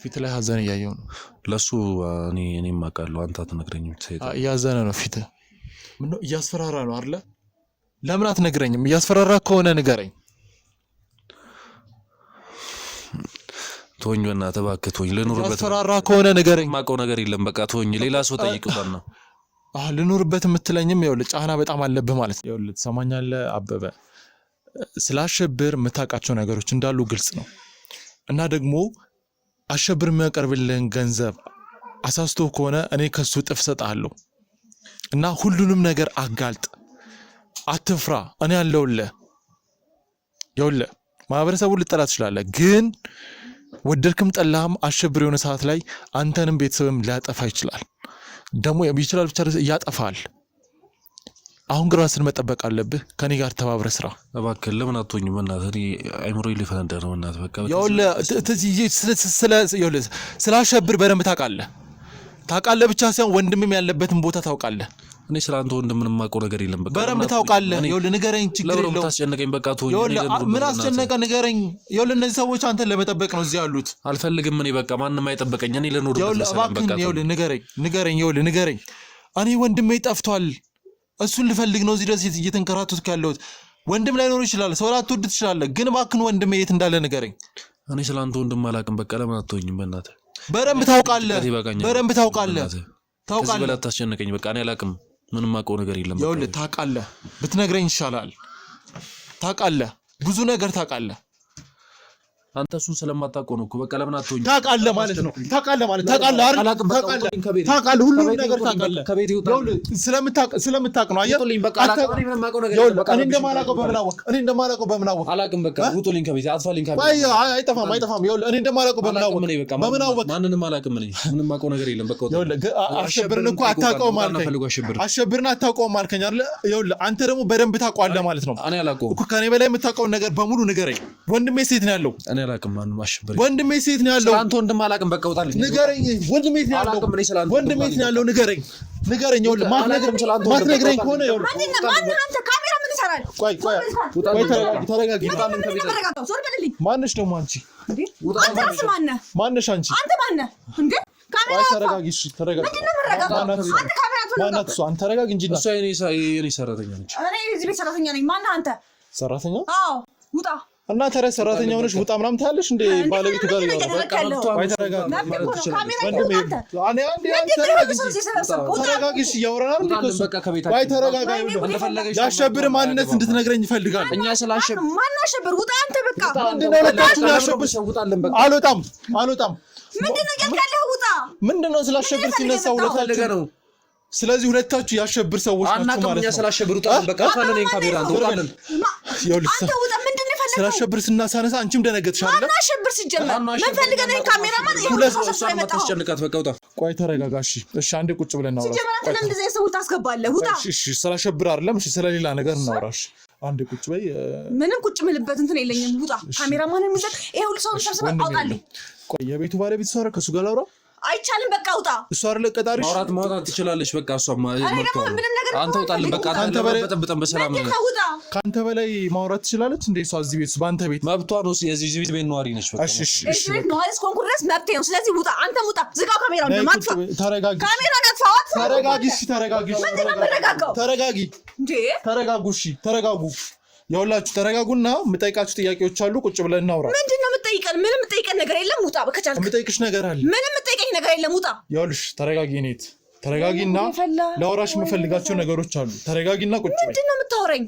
ፊት ላይ ሀዘን እያየው ነው። ለሱ እኔም አውቃለሁ። አንተ አትነግረኝም። ሰይጣን እያዘነ ነው ፊት። ምነው እያስፈራራ ነው አይደለ? ለምን አትነግረኝም? እያስፈራራ ከሆነ ንገረኝ። ተወኝ በእናትህ እባክህ ተወኝ። ልኑርበት። እያስፈራራ ከሆነ ንገረኝ። የማውቀው ነገር የለም። በቃ ተወኝ። ሌላ ሰው ጠይቅባና ልኑርበት የምትለኝም ይኸውልህ ጫና በጣም አለብህ ማለት ነው። ይኸውልህ ትሰማኛለህ አበበ፣ ስላሸብር የምታውቃቸው ነገሮች እንዳሉ ግልጽ ነው። እና ደግሞ አሸብር የሚያቀርብልህን ገንዘብ አሳስቶ ከሆነ እኔ ከሱ እጥፍ እሰጥሃለሁ። እና ሁሉንም ነገር አጋልጥ፣ አትፍራ። እኔ አለሁልህ። ይኸውልህ ማህበረሰቡን ልጠላ ትችላለህ፣ ግን ወደድክም ጠላህም አሸብር የሆነ ሰዓት ላይ አንተንም ቤተሰብም ሊያጠፋ ይችላል። ደግሞ ይችላል ብቻ ያጠፋል። አሁን ግን ራስን መጠበቅ አለብህ። ከኔ ጋር ተባብረ ስራ እባክህ። ለምን አትሆኝም? በእናትህ እኔ አይምሮዬ ሊፈነዳ ነው። በእናትህ በቃ ይኸውልህ ስላሸብር በደንብ ታውቃለህ ብቻ ሳይሆን ወንድምም ያለበትን ቦታ ታውቃለህ። እኔ ስላንተ ወንድምንም የማውቀው ነገር የለም። በቃ በደንብ ታውቃለህ። ይኸውልህ ንገረኝ፣ ችግር የለውም። ታስጨነቀኝ። በቃ ተወኝ። ምን አስጨነቀ? ንገረኝ። ይኸውልህ እነዚህ ሰዎች አንተን ለመጠበቅ ነው እዚህ ያሉት። አልፈልግም። እኔ በቃ ማንም አይጠበቀኝ። እኔ ልኖርበት። ይኸውልህ ንገረኝ። እኔ ወንድሜ ጠፍቷል። እሱን ልፈልግ ነው እዚህ ድረስ እየተንከራተትኩ ያለሁት። ወንድም ላይኖር ይችላል፣ ሰው ላትወድ ትችላለህ፣ ግን እባክህን ወንድሜ የት እንዳለ ንገረኝ። እኔ ስላንተ ወንድም አላውቅም። በቃ ለምን አትሆኝም? በእናትህ በደንብ ታውቃለህ። ከዚህ በላይ አታስጨንቀኝ። በቃ እኔ አላውቅም። ምንም አውቀው ነገር የለም። ይኸውልህ ታውቃለህ፣ ብትነግረኝ ይሻላል። ታውቃለህ፣ ብዙ ነገር ታውቃለህ። አንተ እሱን ስለማታውቀው ነው እኮ። በቃ ለምን አትሆኝ? ታውቃለህ ማለት ነው። ታውቃለህ ሁሉም ነገር ታውቃለህ። ስለምታውቅ ነው። አየህ እኔ እንደማላውቀው በምን አወቅ? አላውቅም። በቃ ውጡልኝ ከቤቴ፣ አጥፋልኝ ከቤቴ። አይጠፋም። ይኸውልህ እኔ እንደማላውቀው በምን አወቅ? ማንንም አላውቅም። እኔ ምንም አውቀው ነገር የለም። በቃ አሸብርን እኮ አታውቀውም አልከኝ። አሸብርን አታውቀውም አልከኝ አይደለ? ይኸውልህ አንተ ደግሞ በደንብ ታውቀዋለህ ማለት ነው። እኔ አላውቀውም እኮ። ከኔ በላይ የምታውቀውን ነገር በሙሉ ንገረኝ። ወንድሜ ሴት ነው ያለው። አላውቅም። ማንም አሸብር ወንድሜ ሴት ነው ያለው። አንተ ወንድም አላውቅም። በቃ ውጣልኝ። ንገረኝ። ወንድሜ ሴት ነው ያለው። ወንድሜ ሴት ነው ያለው። ንገረኝ። ይኸውልህ ማትነግረኝ ከሆነ ይኸውልህ አንተ ካሜራ ምን ይሰራል? ቆይ ተረጋጊ። ማነሽ ደግሞ አንቺ? ማነሽ አንቺ? አንተ ማነህ እንዴ? ካሜራ ተረጋጊ። እሺ ተረጋጊ። ማናት እሷ? አንተ ተረጋጊ እንጂ። እሷ የኔ ሰራተኛ ነች። እኔ እዚህ ቤት ሰራተኛ ነኝ። ማነህ አንተ? ሰራተኛ? አዎ ውጣ። እና ተረ ሰራተኛ ሆነሽ ውጣ ምናምን ታያለሽ እንዴ ባለቤቱ ጋር ይወራ ተረጋግሽ እያወራን ያሸብር ማንነት እንድትነግረኝ ይፈልጋል እኛ ስላሸብር ማን አሸብር ውጣ አንተ በቃ አልወጣም ምንድነው ያልካለህ ውጣ ምንድነው ስላሸብር ሲነሳ ሁለታችሁ ነው ስለዚህ ሁለታችሁ ያሸብር ሰዎች ናችሁ ማለት ነው ስላሸብር ውጣ በቃ ካለን ካሜራ አንተውጣለን አንተ ውጣ ምንድነው ፈለከው ስላሸብር ስናሳነሳ አንቺም ደነገጥሻል ማን አሸብር ሲጀመር ምን ፈልገህ ነው ካሜራማን ማታስጨንቃት በቃ ውጣ ቆይ ተረጋጋሽ እሺ አንዴ ቁጭ ብለን እናውራ ሲጀመር አንተ ለምን እንደዚህ ሰው ታስገባለህ ውጣ እሺ ስላሸብር አይደለም እሺ ስለሌላ ነገር እናውራሽ አንዴ ቁጭ በይ ምንም ቁጭ ምልበት እንትን የለኝም ውጣ ካሜራማን የሚዘቅ ይሄ ሁሉ ሰው ተሰብስበ አውጣልኝ ቆይ የቤቱ ባለቤት ሰው ከሱ ጋር ላውራ አይቻልም በቃ ውጣ እሷ አይደለ ቀጣሪሽ ማውራት ትችላለሽ በቃ እሷ ማለት አንተ ውጣልን በቃ አንተ በጣም በሰላም ነው ካንተ በላይ ማውራት ትችላለች እንዴ እሷ እዚህ ቤት ባንተ ቤት መብቷ ነው የዚህ ቤት ነዋሪ ነች በቃ እሺ ነው አይስ ኮንኩረስ መብቴ ነው ስለዚህ ውጣ አንተ ውጣ ዝጋው ካሜራውን ማጥፋ ተረጋጊ ካሜራውን አጥፋው ተረጋጊ እንዴ ተረጋጉ ያውላችሁ ተረጋጉና የምጠይቃችሁ ጥያቄዎች አሉ ቁጭ ብለን እናውራ ምንድነው የምትጠይቀን ምንም የምትጠይቀን ነገር የለም ውጣ በከቻልክ የምጠይቅሽ ነገር አለ ምንም የምትጠይቀኝ ነገር የለም ውጣ ያውልሽ ተረጋጊ ኔት ተረጋጊና ላውራሽ የምፈልጋቸው ነገሮች አሉ ተረጋጊና ቁጭ በይ ምንድነው የምታወራኝ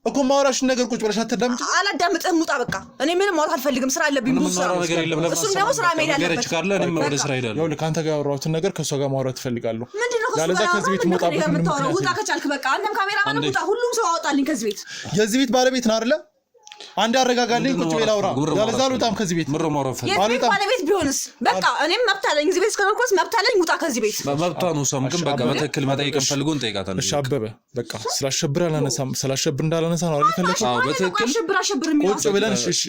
እኮ ማውራሽ ነገር ቁጭ ብለሽ አትዳምጪ አላዳምጥህም ውጣ በቃ እኔ ምንም ማውራት አልፈልግም ስራ አለብኝ ብዙ ስራ ነገር የለም እሱም ደግሞ ስራ መሄድ አለበት ካለ እኔም ወደ ስራ ሄዳለሁ ያውልህ ካንተ ጋር ያወራሁትን ነገር ከሷ ጋር ማውራት እፈልጋለሁ ምንድነው ያለዛ ከዚህ ቤት መውጣት ምንም ውጣ ከቻልክ በቃ አንተም ካሜራማን ውጣ ሁሉም ሰው አወጣልኝ ከዚህ ቤት የዚህ ቤት ባለቤት ነው አይደለ አንድ አረጋጋልኝ ቁጭ በይ ላውራ ያለዛ አልወጣም ከዚህ ቤት ምሮ ማውራት የቤት ባለቤት ቢሆንስ በቃ እኔም መብት አለኝ እዚህ ቤት እስከኖርኩስ መብት አለኝ ውጣ ከዚህ ቤት መብቷ ነው እሷም ግን በቃ በትክክል መጠየቅ ፈልጎን ጠይቃታለሁ እሺ አበበ በቃ ስላሸብር እንዳላነሳ ነው አይደል ከለሽ አዎ በትክክል አሸብር የሚለው ቁጭ ብለን እሺ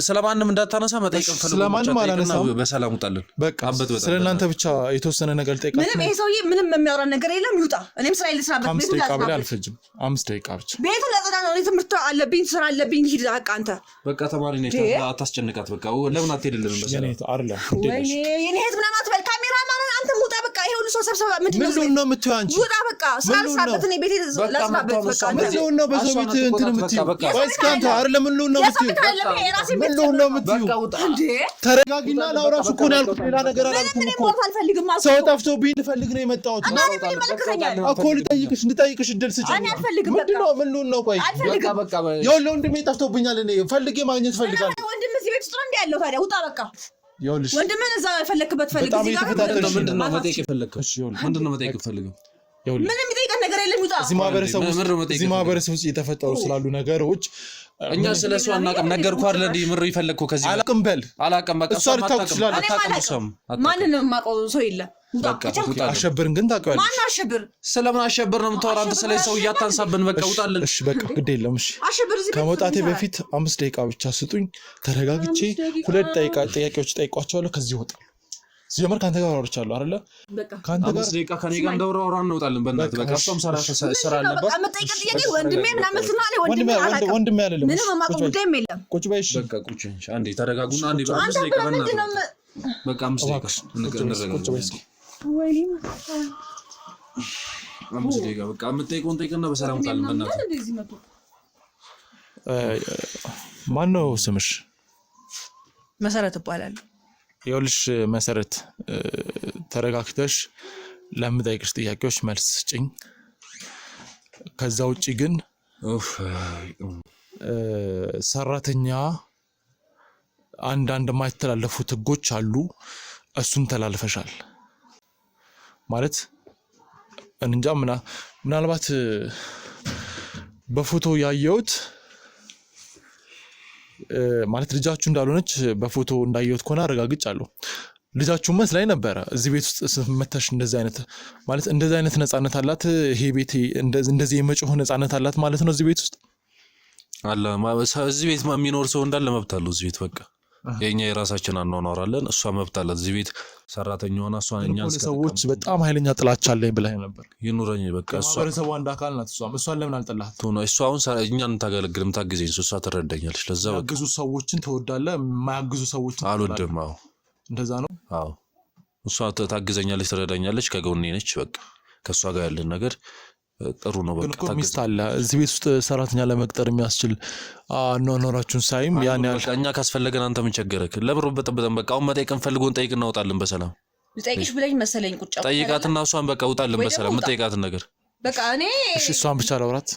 ስለማንም እንዳታነሳ መጠየቅ ፈልጎን ስለማንም አላነሳም በሰላም ውጣልን በቃ ስለናንተ ብቻ የተወሰነ ነገር ጠይቃችሁ ምንም ይሄ ሰውዬ ምንም የሚያወራ ነገር የለም ይውጣ እኔም ስራ ልስራበት ቤቱ ላይ አልፈጅም 5 ደቂቃ ብቻ ቤቱ ለጸዳ ነው ትምህርት አለብኝ ስራ አለብኝ ሂድ በቃ አንተ በቃ ተማሪ ነች አታስጨንቃት በቃ ለምን አትሄድልንም በሰላም አይደለም ወይኔ የኔ እህት ምናምን አትበል ካሜራማን አንተ ውጣ በቃ ይሄ ሁሉ ሰው ሰብሰባ ምንድነው የምትይው አንቺ ውጣ በቃ ስራ ልስራበት እኔ ቤቴ ላስራበት በቃ ምንድነው በሰው ቤት እንትን የምትይው ወይስ ካንተ አይደለም ምንድነው የምትይው ተረጋጊና ላውራሽ እኮ ነው ያልኩት ሌላ ነገር አላልኩም እኮ ሰው ጠፍቶብኝ ልፈልግ ነው የመጣሁት እኮ ልጠይቅሽ እድል ስጪኝ ምንድነው ቆይ በቃ ይኸውልህ ወንድሜ ጠፍቶብኛል እኔ ፈልጌ ማግኘት ፈልጋለሁ ወንድም እዚህ ቤት ውስጥ ነው ያለው ታዲያ ውጣ በቃ ይኸውልሽ ወንድምን እዛ ፈለክበት ፈልግ እዚህ ጋር ምንድነው መጠየቅ የፈለከው ምንድነው መጠየቅ የፈለገው ምንም የሚጠይቀን ነገር የለም ውጣ እዚህ ማህበረሰብ ውስጥ የተፈጠሩ ስላሉ ነገሮች እኛ ስለሱ አናውቅም ነገርኩህ አይደል እንዴ ምር ይፈልኩ ከዚህ አላውቅም በል አላውቅም በቃ አታውቅም ማንንም የማውቀው ሰው የለም አሸብርን ግን ታውቂዋለሽ ማን አሸብር ስለምን አሸብር ነው የምታወራው አንተ ስለ ሰው እያታንሳብን በቃ ውጣልን እሺ በቃ ግድ የለም እሺ ከመውጣቴ በፊት 5 ደቂቃ ብቻ ስጡኝ ተረጋግቼ 2 ጥያቄዎች ጠይቋቸዋለሁ ከዚህ እወጣለሁ ሲጀመር ካንተ ጋር አወራቻለሁ አይደለ ካንተ ጋር 5 ደቂቃ ከኔ ጋር እንዳወራ እንወጣለን በእናትህ በቃ እሷም ስራ አለበት በቃ መጠይቅ ጥያቄ ወንድሜ ምናምን ስናለ ወንድሜ አይደለም ምንም የማውቀው ጉዳይም የለም ቁጭ በይ እሺ በቃ ቁጭ አንዴ ተረጋጉና አንዴ በ5 ደቂቃ በቃ 5 ደቂቃ ቁጭ በይ ወይኔ 5 ደቂቃ በቃ የምጠይቀውን ጠይቅና በሰላም ውጣልን በእናትህ ማነው ስምሽ መሰረት እባላለሁ ይኸውልሽ መሰረት ተረጋግተሽ ለምጠይቅሽ ጥያቄዎች መልስ ስጭኝ ከዛ ውጪ ግን ሰራተኛ አንዳንድ የማይተላለፉት ህጎች አሉ እሱን ተላልፈሻል ማለት እንጃ ምናልባት በፎቶ ያየሁት ማለት ልጃችሁ እንዳልሆነች በፎቶ እንዳየሁት ከሆነ አረጋግጫለሁ ልጃችሁ መስላኝ ነበር እዚህ ቤት ውስጥ ስመተሽ እንደዚህ አይነት ነፃነት አላት ይሄ ቤት እንደዚህ የመጮህ ነፃነት አላት ማለት ነው እዚህ ቤት ውስጥ አለ እዚህ ቤት የሚኖር ሰው እንዳለ መብት አለው እዚህ ቤት በቃ የኛ የራሳችን አኗኗራለን እሷ መብት አላት እዚህ ቤት ሰራተኛዋና እሷ እኛን ሰዎች በጣም ኃይለኛ ጥላቻ አለኝ ብለህ ነበር ይኑረኝ በቃ እሷ ማህበረሰቡ አንድ አካል ናት እሷን ለምን አልጠላህት እሷ አሁን እኛን ታገለግልም ታግዘኝ እሷ ትረዳኛለች ለዛ በቃ ያግዙ ሰዎችን ትወዳለህ የማያግዙ ሰዎችን አልወድም አዎ እንደዛ ነው አዎ እሷ ታግዘኛለች ትረዳኛለች ከጎኔ ነች በቃ ከሷ ጋር ያለን ነገር ጥሩ ነው። በቃ ሚስት አለ እዚህ ቤት ውስጥ ሰራተኛ ለመቅጠር የሚያስችል ኖራችሁን ሳይም ያን ያህል እኛ ካስፈለገን አንተ ምን ቸገረክ? ለብሩ በጠበጠን በቃ አሁን መጠየቅን ፈልጎን ጠይቅ እናውጣለን በሰላም ልጠይቅሽ ብለኝ መሰለኝ ቁጭ ጠይቃትና እሷን በቃ ውጣልን በሰላም የምጠይቃትን ነገር በቃ እኔ እሺ እሷን ብቻ ላውራት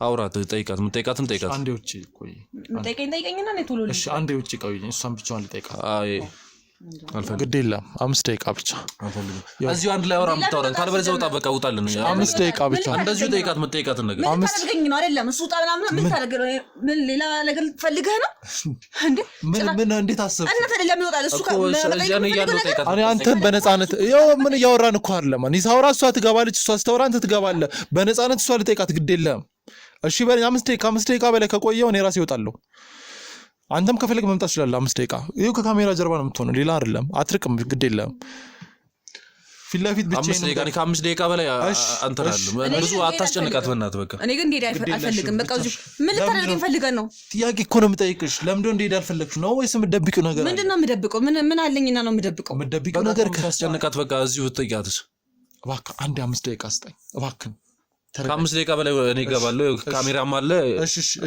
አውራት ጠይቃት የምጠይቃትን ጠይቃት አንዴ ውጪ ቆይ ጠይቀኝና እኔ ቶሎ እሺ አንዴ ውጪ ቆይ እሷን ብቻዋን ልጠይቃት አይ ግድ የለም 5 ደቂቃ ብቻ እዚሁ አንድ ላይ አውራ የምታወራን ካልበለዚያ ውጣ በቃ ውጣልን 5 ደቂቃ ብቻ እንደዚሁ ጠይቃት የምጠይቃትን ነገር ምን ታደርገኝ ነው አይደለም እሱ ጣ ምናምን ምን ታደርገኝ ነው ምን ሌላ ነገር ፈልገህ ነው እንዴ ምን እንዴት አሰብክ እና ታዲያ ለምን ይወጣል እሱ እኔ አንተን በነፃነት ያው ምን እያወራን እኮ አይደለም እኔ ሳውራ እሷ ትገባለች እሷ ስተወራ አንተ ትገባለህ በነፃነት እሷ ልጠይቃት ግድ የለም እሺ በለኝ 5 ደቂቃ በላይ ከቆየው እኔ ራሴ እወጣለሁ አንተም ከፈለግ መምጣት ይችላል 5 ደቂቃ ይሄው ከካሜራ ጀርባ ነው የምትሆነው ሌላ አይደለም አትርቅም ግድ የለም ፊት ለፊት ብቻዬን 5 ደቂቃ በላይ አንተ አይደለም ብዙ አታስጨንቃት በእናትህ በቃ እኔ ግን እንዴት አልፈልግም በቃ እዚህ ምን ልታደርገኝ ፈልገህ ነው ጥያቄ እኮ ነው የምጠይቅሽ ለምንድን እንዴት አልፈለግሽ ነው ወይስ የምትደብቂው ነገር አለ ምንድነው የምደብቀው ምን አለኝና ነው የምትደብቂው ነገር ካስጨንቃት በቃ እዚሁ ብትጠይቃትስ እባክህ አንዴ 5 ደቂቃ ስጠኝ እባክህ ከ5 ደቂቃ በላይ እኔ እገባለሁ ካሜራም አለ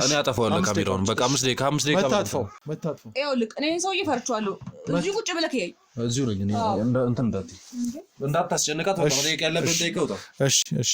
እኔ አጠፋዋለሁ ካሜራውን በቃ 5 ደቂቃ መታጥፈው ይኸው ልክ እኔ ሰውዬ ፈርቻለሁ እዚሁ ቁጭ ብለህ ይሄ እዚሁ ነኝ እኔ እንትን እንዳታስጨንቃት በቃ መጠየቅ ያለብን ጠይቀውታ እሺ